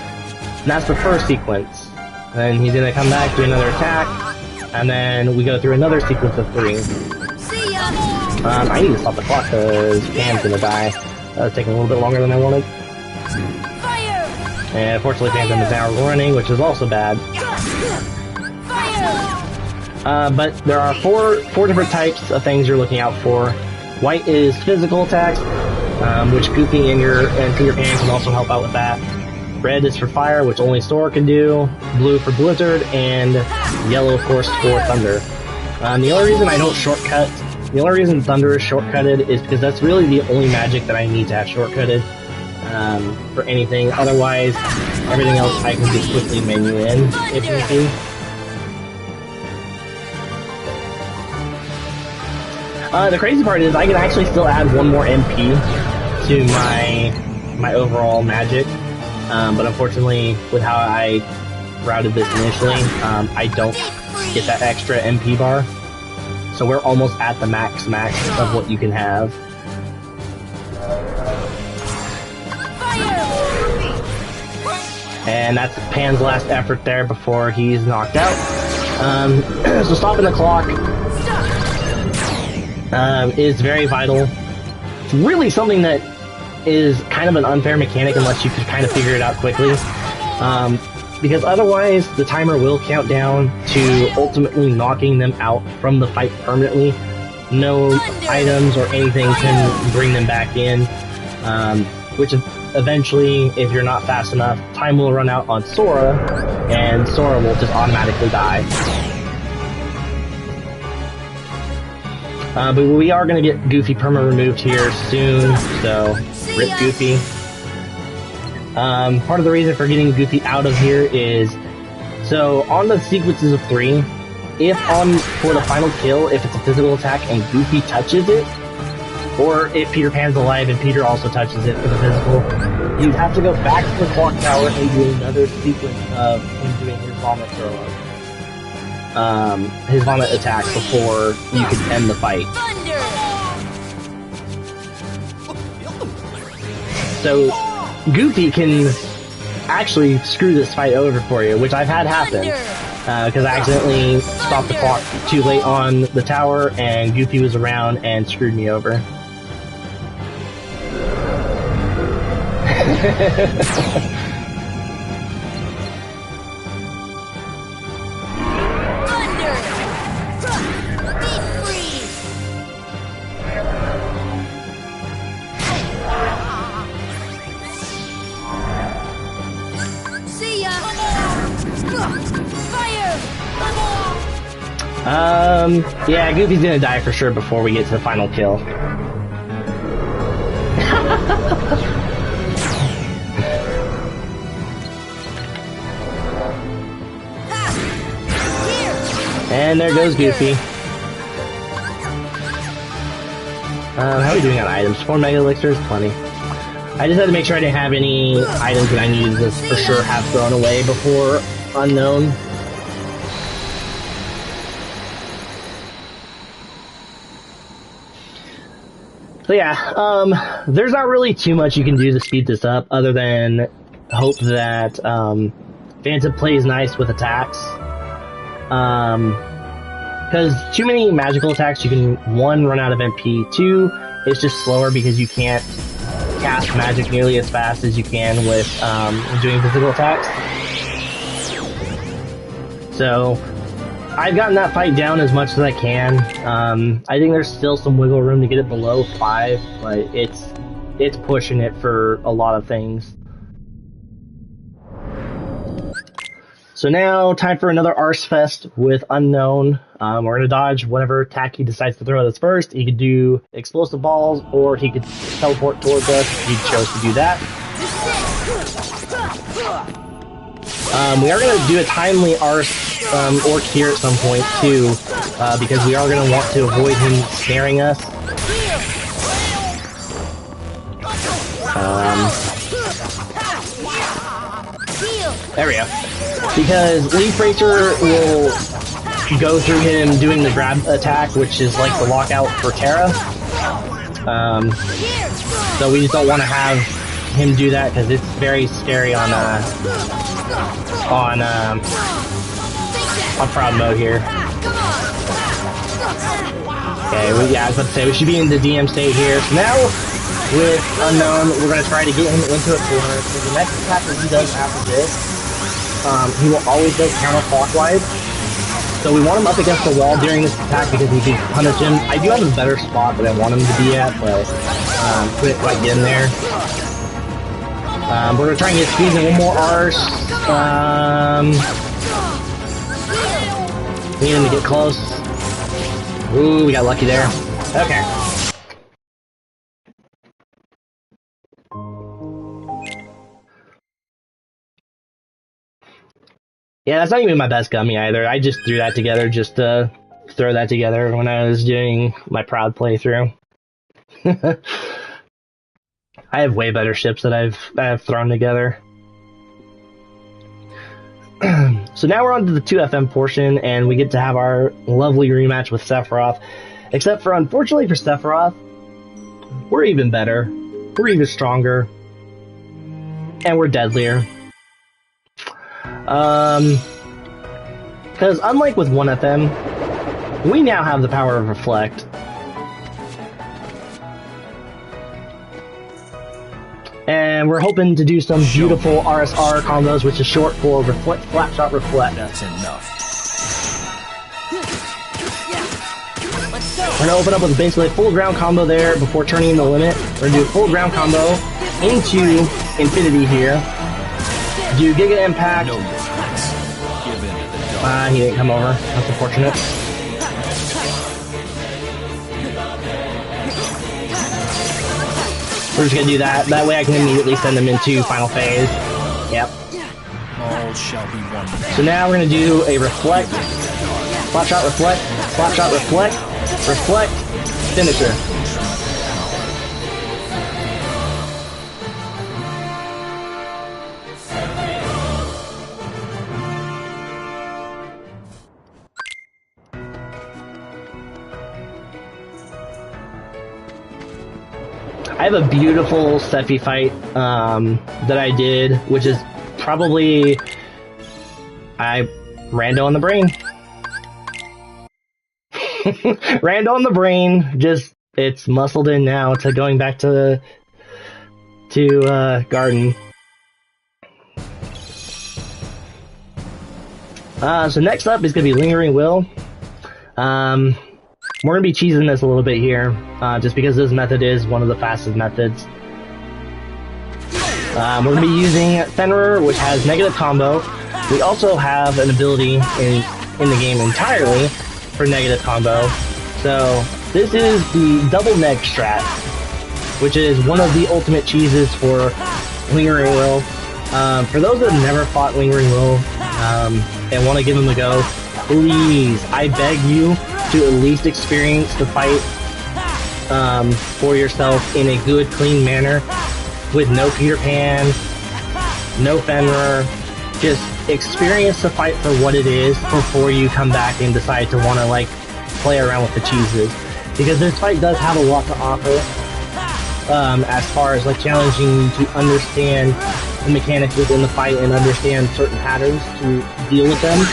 that's the first sequence. Then he's gonna come back, do another attack, and then we go through another sequence of 3. I need to stop the clock because Pam's gonna die. That was taking a little bit longer than I wanted. And unfortunately Phantom is now running, which is also bad. But there are four different types of things you're looking out for. White is physical attacks, which Goofy and Peter Pan can also help out with that. Red is for fire, which only Sora can do. Blue for blizzard, and yellow, of course, for thunder. The only reason I don't shortcut, the only reason thunder is shortcutted is because that's really the only magic that I need to have shortcutted for anything. Otherwise, everything else I can just quickly menu in if need be. The crazy part is I can actually still add one more MP to my overall magic, but unfortunately, with how I routed this initially, I don't get that extra MP bar. So we're almost at the max of what you can have. And that's Pan's last effort there before he's knocked out. So stopping the clock is very vital. It's really something that is kind of an unfair mechanic unless you can kind of figure it out quickly. Because otherwise, the timer will count down to ultimately knocking them out from the fight permanently. No items or anything can bring them back in, which eventually, if you're not fast enough, time will run out on Sora, and Sora will just automatically die. But we are going to get Goofy perma removed here soon, so rip Goofy. Part of the reason for getting Goofy out of here is, so on the sequences of 3, if for the final kill, if it's a physical attack and Goofy touches it, or if Peter Pan's alive and Peter also touches it for the physical, you'd have to go back to the clock tower and do another sequence of him doing his vomit throw-up. His vomit attack before you could end the fight. So, Goofy can actually screw this fight over for you, which I've had happen. Because I accidentally stopped the clock too late on the tower, and Goofy was around and screwed me over. Yeah, Goofy's gonna die for sure before we get to the final kill. And there goes Goofy. How are we doing on items? 4 Mega Elixirs? Plenty. I just had to make sure I didn't have any items that I needed to for sure have thrown away before Unknown. So yeah, there's not really too much you can do to speed this up other than hope that Phantom plays nice with attacks. Because too many magical attacks, you can, 1, run out of MP, 2, it's just slower because you can't cast magic nearly as fast as you can with doing physical attacks. So, I've gotten that fight down as much as I can. I think there's still some wiggle room to get it below 5, but it's pushing it for a lot of things. So now, time for another Arse Fest with Unknown. We're going to dodge whatever attack he decides to throw at us first. He could do explosive balls, or he could teleport towards us if he chose to do that. We are going to do a timely Arse Orc here at some point, too, because we are going to want to avoid him scaring us. There we go. Because Leaf Racer will go through him doing the grab attack, which is like the lockout for Terra. So we just don't want to have him do that because it's very scary on Proud mode here. Okay, I was about to say we should be in the DM state here. So now with Unknown, we're going to try to get him into a corner. So the next attack that he does after this, he will always go counterclockwise. So we want him up against the wall during this attack because we can punish him. I do have a better spot that I want him to be at, but couldn't quite get in there. We're going to try and get squeezed in one more Arse. We need him to get close. Ooh, we got lucky there. Okay. Yeah, that's not even my best gummy either. I just threw that together just to throw that together when I was doing my Proud playthrough. I have way better ships that I've thrown together. So now we're on to the 2FM portion, and we get to have our lovely rematch with Sephiroth. Except for, unfortunately for Sephiroth, we're even better, we're even stronger, and we're deadlier. Because unlike with 1FM, we now have the power of Reflect. And we're hoping to do some beautiful RSR combos, which is short for reflect, flat shot, reflect. That's enough. Let's go. We're gonna open up with basically a full ground combo there before turning the limit. We're gonna do a full ground combo into infinity here. Do Giga Impact. Know your place. Give in to the dog. He didn't come over. That's unfortunate. We're just gonna do that. That way I can immediately send them into final phase. Yep. All shall be one. So now we're gonna do a reflect, flat shot, reflect, flat shot, reflect, reflect, finisher. I have a beautiful Sephi fight that I did, which is probably Rando on the brain. Rando on the brain. Just it's muscled in now to going back to Garden. So next up is gonna be Lingering Will. We're going to be cheesing this a little bit here, just because this method is one of the fastest methods. We're going to be using Fenrir, which has negative combo. We also have an ability in the game entirely for negative combo. So this is the double neg strat, which is one of the ultimate cheeses for Lingering Will. For those that have never fought Lingering Will and want to give them a go, please, I beg you to at least experience the fight for yourself in a good, clean manner, with no Peter Pan, no Fenrir. Just experience the fight for what it is before you come back and decide to want to like play around with the cheeses, because this fight does have a lot to offer as far as like challenging you to understand the mechanics within the fight and understand certain patterns to deal with them.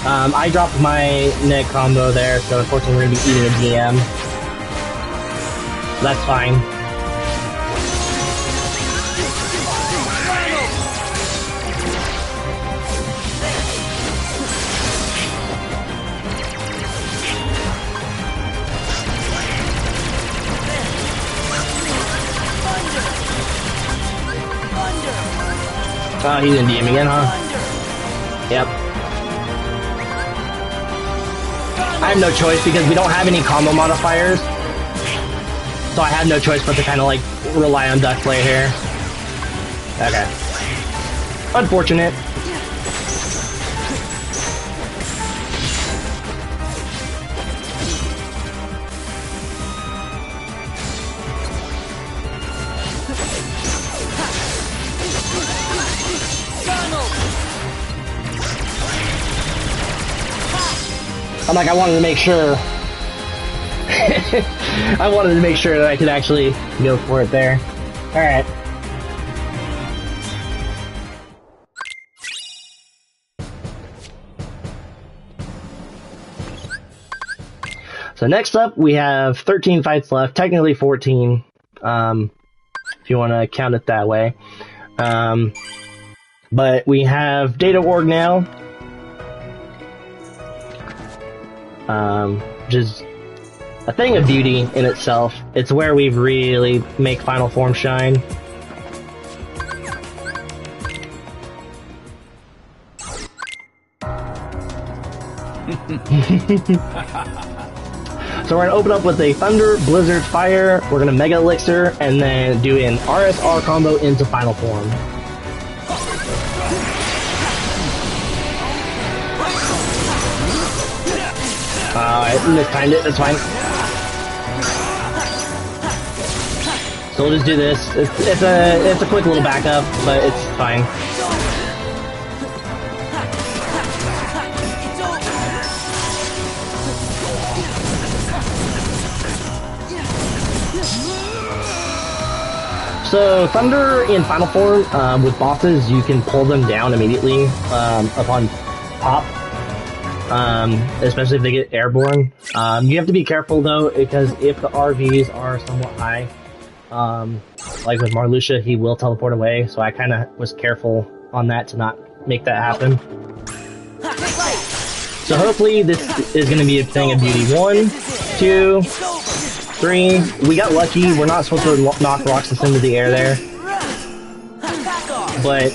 I dropped my neg combo there, so unfortunately we're going to be eating a DM. That's fine. Oh, he's in DM again, huh? Yep. I have no choice because we don't have any combo modifiers, so I have no choice but to kind of like rely on duck play here. Okay. Unfortunate. I'm like, I wanted to make sure. I wanted to make sure that I could actually go for it there. Alright. So next up, we have 13 fights left. Technically 14, if you want to count it that way. But we have Data Org now. Which is a thing of beauty in itself. It's where we really make Final Form shine. So we're going to open up with a Thunder, Blizzard, Fire, we're going to Mega Elixir, and then do an RSR combo into Final Form. I mistimed it, that's fine. So we'll just do this. It's a quick little backup, but it's fine. So Thunder in Final Form, with bosses, you can pull them down immediately upon pop. Especially if they get airborne. You have to be careful though, because if the RVs are somewhat high, Like with Marluxia, he will teleport away, so I kind of was careful on that to not make that happen. So hopefully this is going to be a thing of beauty. 1, 2, 3. We got lucky. We're not supposed to knock Roxas into the air there. But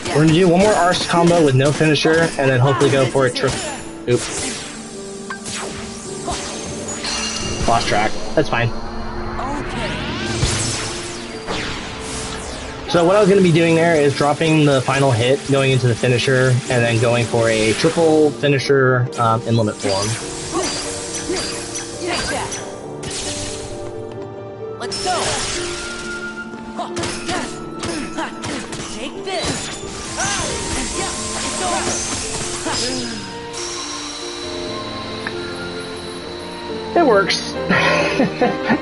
we're going to do one more Arse combo with no finisher, and then hopefully go for a Oops. Lost track. That's fine. So what I was going to be doing there is dropping the final hit, going into the finisher, and then going for a triple finisher in limit form. Let's go. Take this. It's over. It works.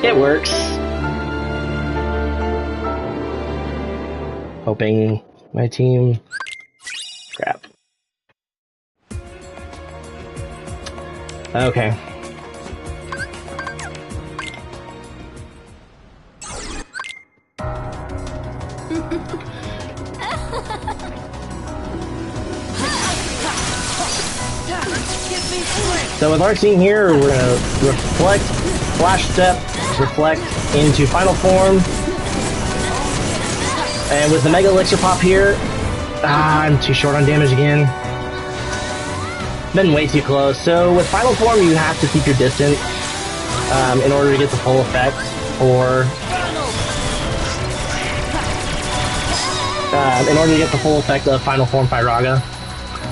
It works. Hoping my team... Crap. Okay. So with our team here, we're gonna reflect, flash step, reflect into final form. And with the Mega Elixir Pop here, I'm too short on damage again. Been way too close. So with final form, you have to keep your distance in order to get the full effect. Or in order to get the full effect of final form Firaga.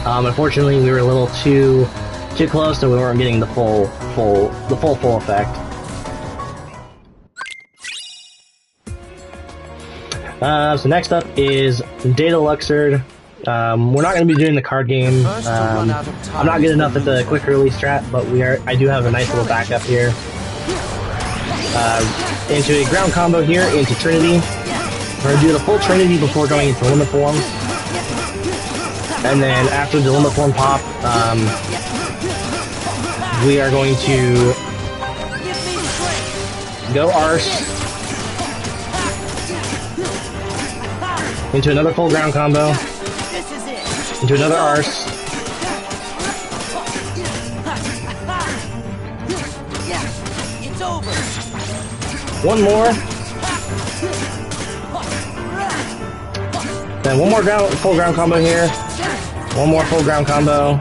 Unfortunately, we were a little too close, so we weren't getting the full effect. So next up is Data Luxord. We're not going to be doing the card game. I'm not good enough at the quick release strat, but I do have a nice little backup here. Into a ground combo here, into Trinity. We're going to do the full Trinity before going into limit form. And then after the limit form pop, we are going to go Arse into another full ground combo, into another Arse, one more, then one more full ground combo here, one more full ground combo,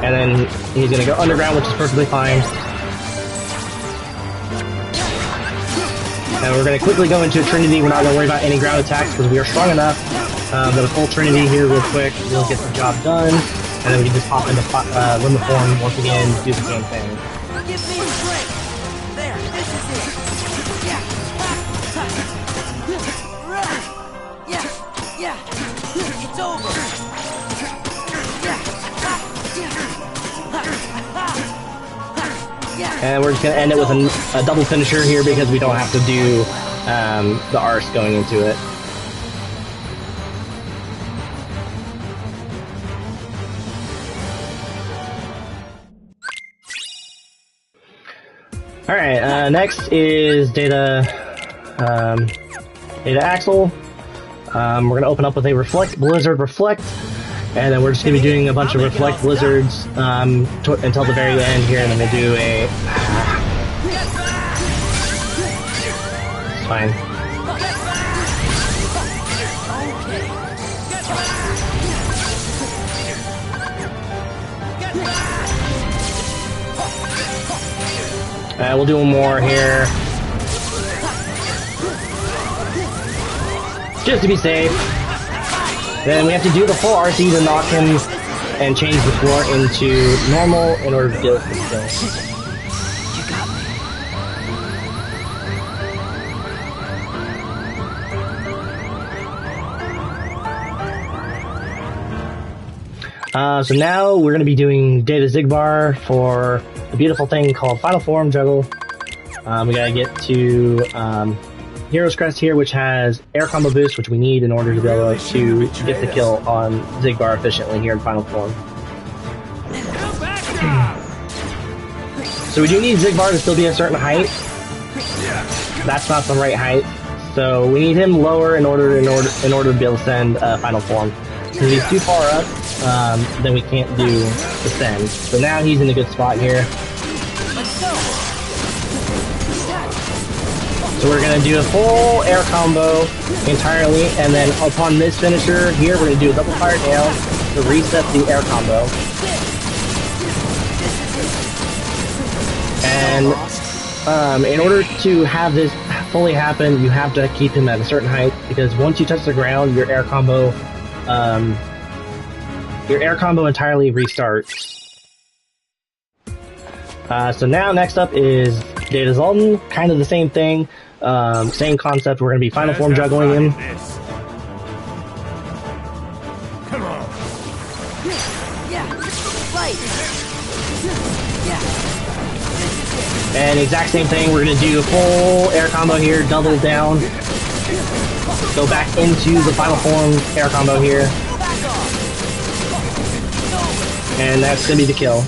and then he's going to go underground, which is perfectly fine. And we're going to quickly go into a Trinity. We're not going to worry about any ground attacks because we are strong enough that a full Trinity here real quick will get the job done. And then we can just hop into limit form once again, do the same thing. Give me a break. There, this is it. Yeah. It's over. And we're just going to end it with a double finisher here because we don't have to do the Arse going into it. Alright, next is Data Axel. We're going to open up with a Reflect, Blizzard, Reflect. And then we're just going to be doing a bunch of Reflect Blizzards until the very end here, and then we'll do a... It's fine. We'll do one more here. Just to be safe. Then we have to do the full RC to knock him and change the floor into normal in order to deal with this thing. So now we're going to be doing Data Zigbar for a beautiful thing called Final Form Juggle. We gotta get to Hero's Crest here, which has air combo boost, which we need in order to be able to get the kill on Zigbar efficiently here in Final Form. So we do need Zigbar to still be a certain height. That's not the right height, So we need him lower in order to be able to send final form. Because he's too far up, then we can't do the send. So now he's in a good spot here. So we're gonna do a full air combo entirely, and then upon this finisher here, we're gonna do a double fire down to reset the air combo. And in order to have this fully happen, you have to keep him at a certain height, because once you touch the ground, your air combo entirely restarts. So now next up is Data Zoltan, kind of the same thing, same concept. We're going to be final form juggling him. Come on. And exact same thing, we're going to do a full air combo here, double down, go back into the final form air combo here, and that's going to be the kill.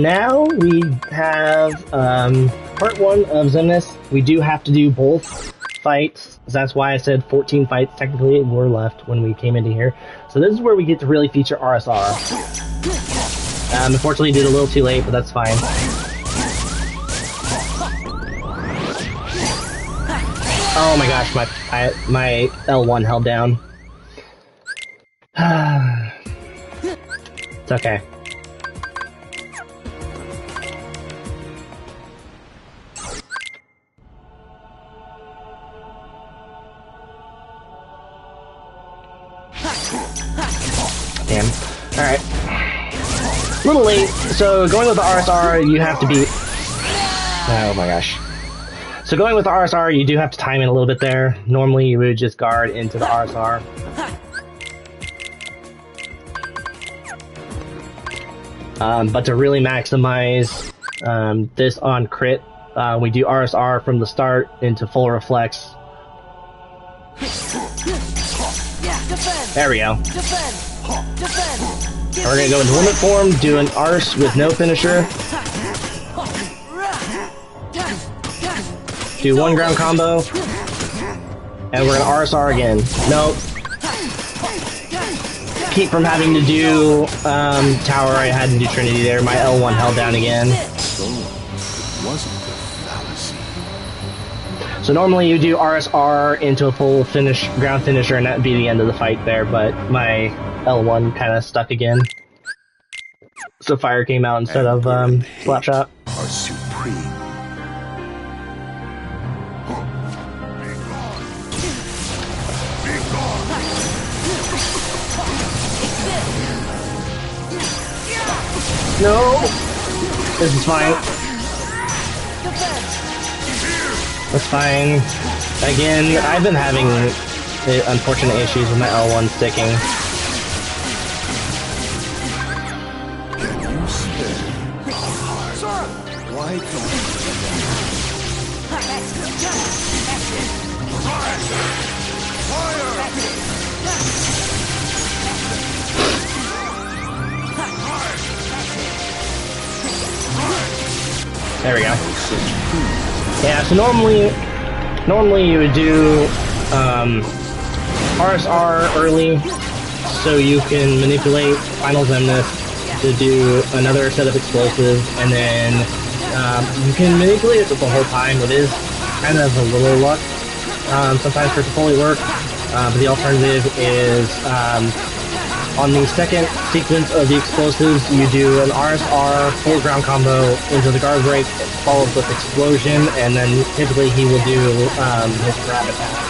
Now we have part 1 of Xemnas. We do have to do both fights. That's why I said 14 fights technically were left when we came into here. So this is where we get to really feature RSR. Unfortunately did a little too late, but that's fine. Oh my gosh, my L1 held down. It's okay. Damn. Alright. A little late, so going with the RSR, you have to be... Oh my gosh. So going with the RSR, you do have to time it a little bit there. Normally you would just guard into the RSR. But to really maximize this on crit, we do RSR from the start into full reflex. There we go. And we're gonna go into limit form, do an Ars with no finisher. Do 1 ground combo. And we're gonna RSR again. Nope. Keep from having to do tower, I had to do Trinity there. My L1 held down again. So normally you do RSR into a full finish, ground finisher, and that'd be the end of the fight there, but my L1 kind of stuck again. So fire came out instead of slap shot. Are supreme. No! This is fine. That's fine. Again, I've been having unfortunate issues with my L1 sticking. Why don't There we go. Yeah, so normally you would do RSR early, so you can manipulate Final Xemnas to do another set of explosives, and then you can manipulate it the whole time. It is kind of a little luck sometimes for it to fully work, but the alternative is on the second sequence of the explosives, you do an RSR full ground combo into the guard break, followed with explosion, and then typically he will do his grab attack.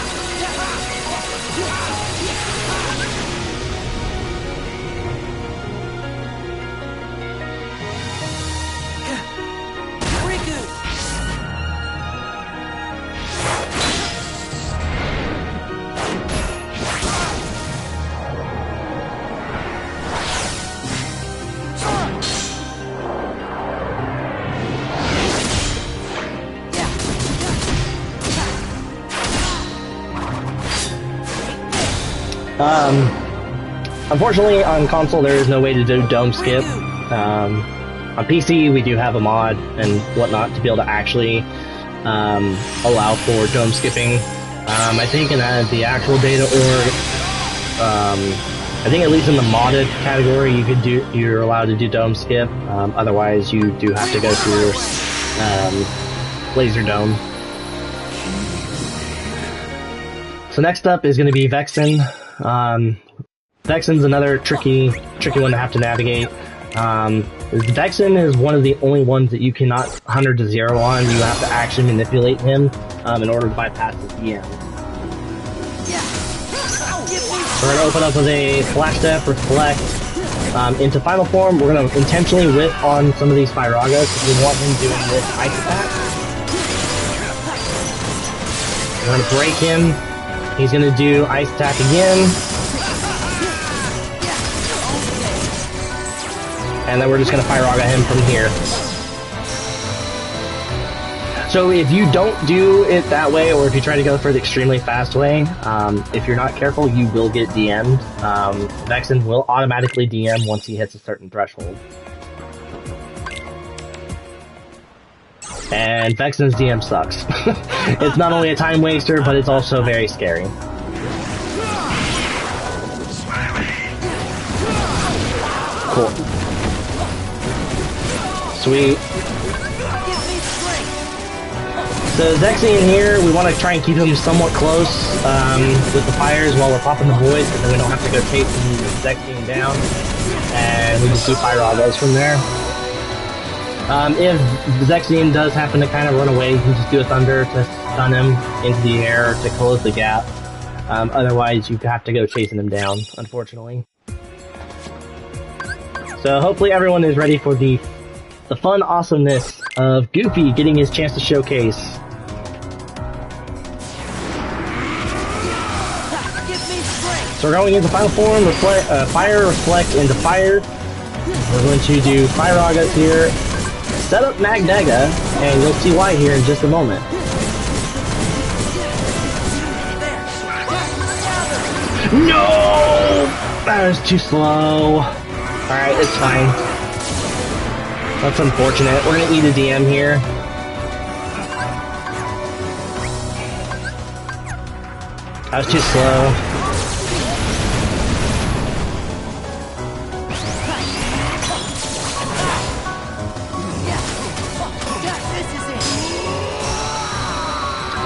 Unfortunately, on console there is no way to do dome skip. On PC, we do have a mod and whatnot to be able to actually allow for dome skipping. I think in the actual data org, I think at least in the modded category, you're allowed to do dome skip. Otherwise, you do have to go through laser dome. So next up is going to be Vexen. Vexen's another tricky one to have to navigate. Vexen is one of the only ones that you cannot 100 to 0 on. You have to actually manipulate him in order to bypass the DM. We're going to open up with a Flash Step, Reflect. Into Final Form, we're going to intentionally whip on some of these Firagas because we want him doing this Ice Attack. We're going to break him. He's going to do Ice Attack again. And then we're just going to Firaga him from here. So if you don't do it that way, or if you try to go for the extremely fast way, if you're not careful, you will get DM'd. Vexen will automatically DM once he hits a certain threshold. And Vexen's DM sucks. It's not only a time waster, but it's also very scary. Cool. Sweet. So Zexian here, we want to try and keep him somewhat close with the fires while we're popping the voids, and then we don't have to go chasing Zexian down, and we just do Firagas from there. If Zexian does happen to kind of run away, you can just do a Thunder to stun him into the air to close the gap. Otherwise, you have to go chasing him down, unfortunately. So hopefully everyone is ready for the fun awesomeness of Goofy getting his chance to showcase. So we're going into Final Form, Fire, Reflect into Fire. We're going to do Firagas here, set up Magnega, and you'll see why here in just a moment. No! That was too slow. Alright, it's fine. That's unfortunate. We're gonna eat a DM here. That was too slow.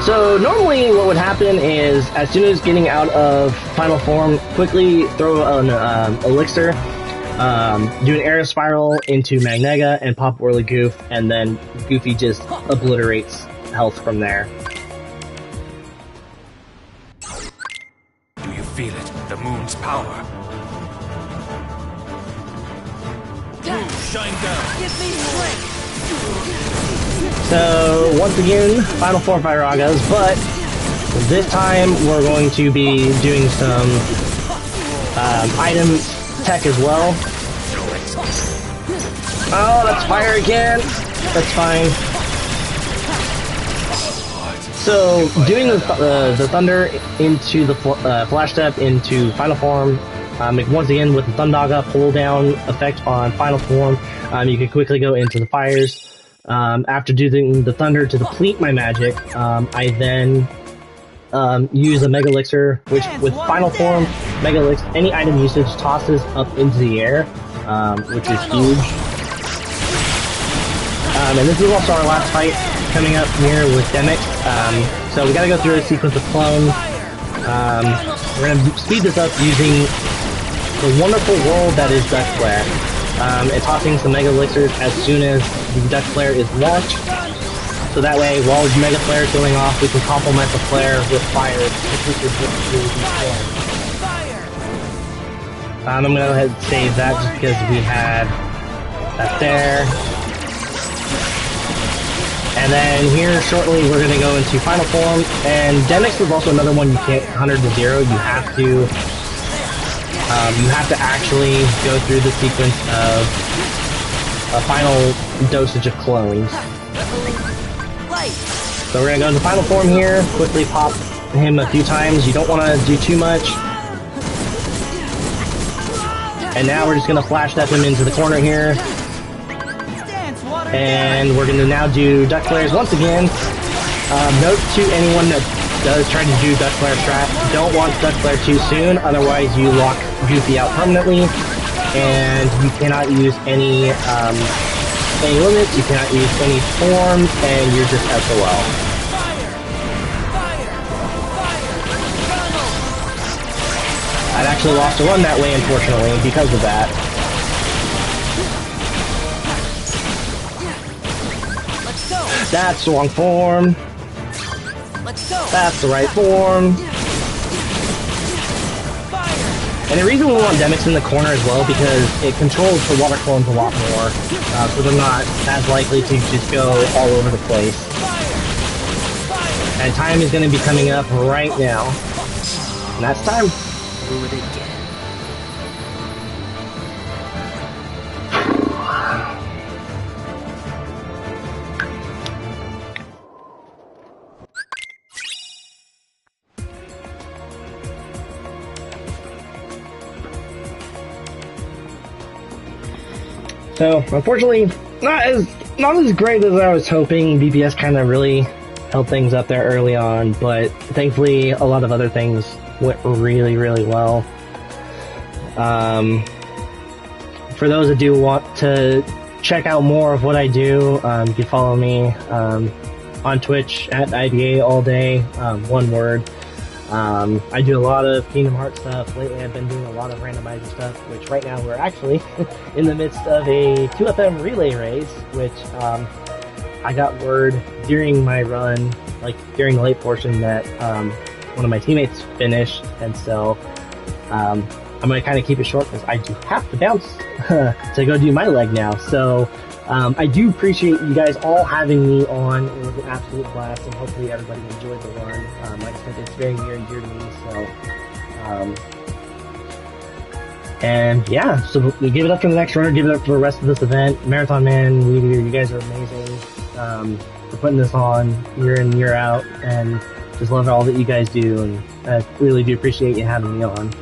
So normally what would happen is, as soon as getting out of Final Form, quickly throw an Elixir, do an Aero Spiral into Magnega and pop Whirly Goof, and then Goofy just obliterates health from there. Do you feel it? The moon's power. Shine down. Give me strength. So once again, Final Form Firagas, but this time we're going to be doing some item tech as well. Oh, that's fire again. That's fine. So doing the Thunder into the Flash Step into Final Form, once again with the Thundaga pull down effect on Final Form, you can quickly go into the fires. After doing the Thunder to deplete my magic, I then use a Mega Elixir, which with Final Form, Mega Elixir, any item usage tosses up into the air, which is huge. And this is also our last fight coming up here with Demix. So we gotta go through a sequence of clones. We're gonna speed this up using the wonderful world that is Duck Flare. And tossing some Mega Elixirs as soon as the Duck Flare is launched. So that way, while the Mega Flare is going off, we can complement the flare with fire to quickly get through these flares. I'm gonna go ahead and save that just because we had that there. And then here shortly we're gonna go into Final Form, and Demix is also another one you can't 100 to 0. You have to actually go through the sequence of a final dosage of clones. So we're gonna go into Final Form here, quickly pop him a few times. You don't want to do too much. And now we're just gonna flash step him into the corner here. Stance, water And we're gonna now do duck flares once again. Note to anyone that does try to do duck flare strat, don't launch duck flare too soon, otherwise you lock Goofy out permanently, and you cannot use any limits, you cannot use any forms, and you're just SOL. I'd actually lost a run that way, unfortunately, because of that. Let's go. That's the wrong form. Let's go. That's the right form. And the reason we want Demix in the corner as well, because it controls the water clones a lot more, so they're not as likely to just go all over the place. And time is going to be coming up right now. And that's time. Do it again. So, unfortunately, not as great as I was hoping. BPS kind of really held things up there early on, but thankfully a lot of other things went really, really well. For those that do want to check out more of what I do, you can follow me on Twitch at IDA all day, one word. I do a lot of Kingdom Hearts stuff. Lately I've been doing a lot of randomizer stuff, which right now we're actually in the midst of a 2FM relay race, which I got word during my run, like during the late portion, that one of my teammates finished, and so I'm going to kind of keep it short because I do have to bounce to go do my leg now. So I do appreciate you guys all having me on. It was an absolute blast, and hopefully everybody enjoyed the run. Like I said, it's very near and dear to me, so and yeah, so we give it up for the next runner, give it up for the rest of this event. Marathon Man, you guys are amazing for putting this on year in, year out, and just love all that you guys do, and I really do appreciate you having me on.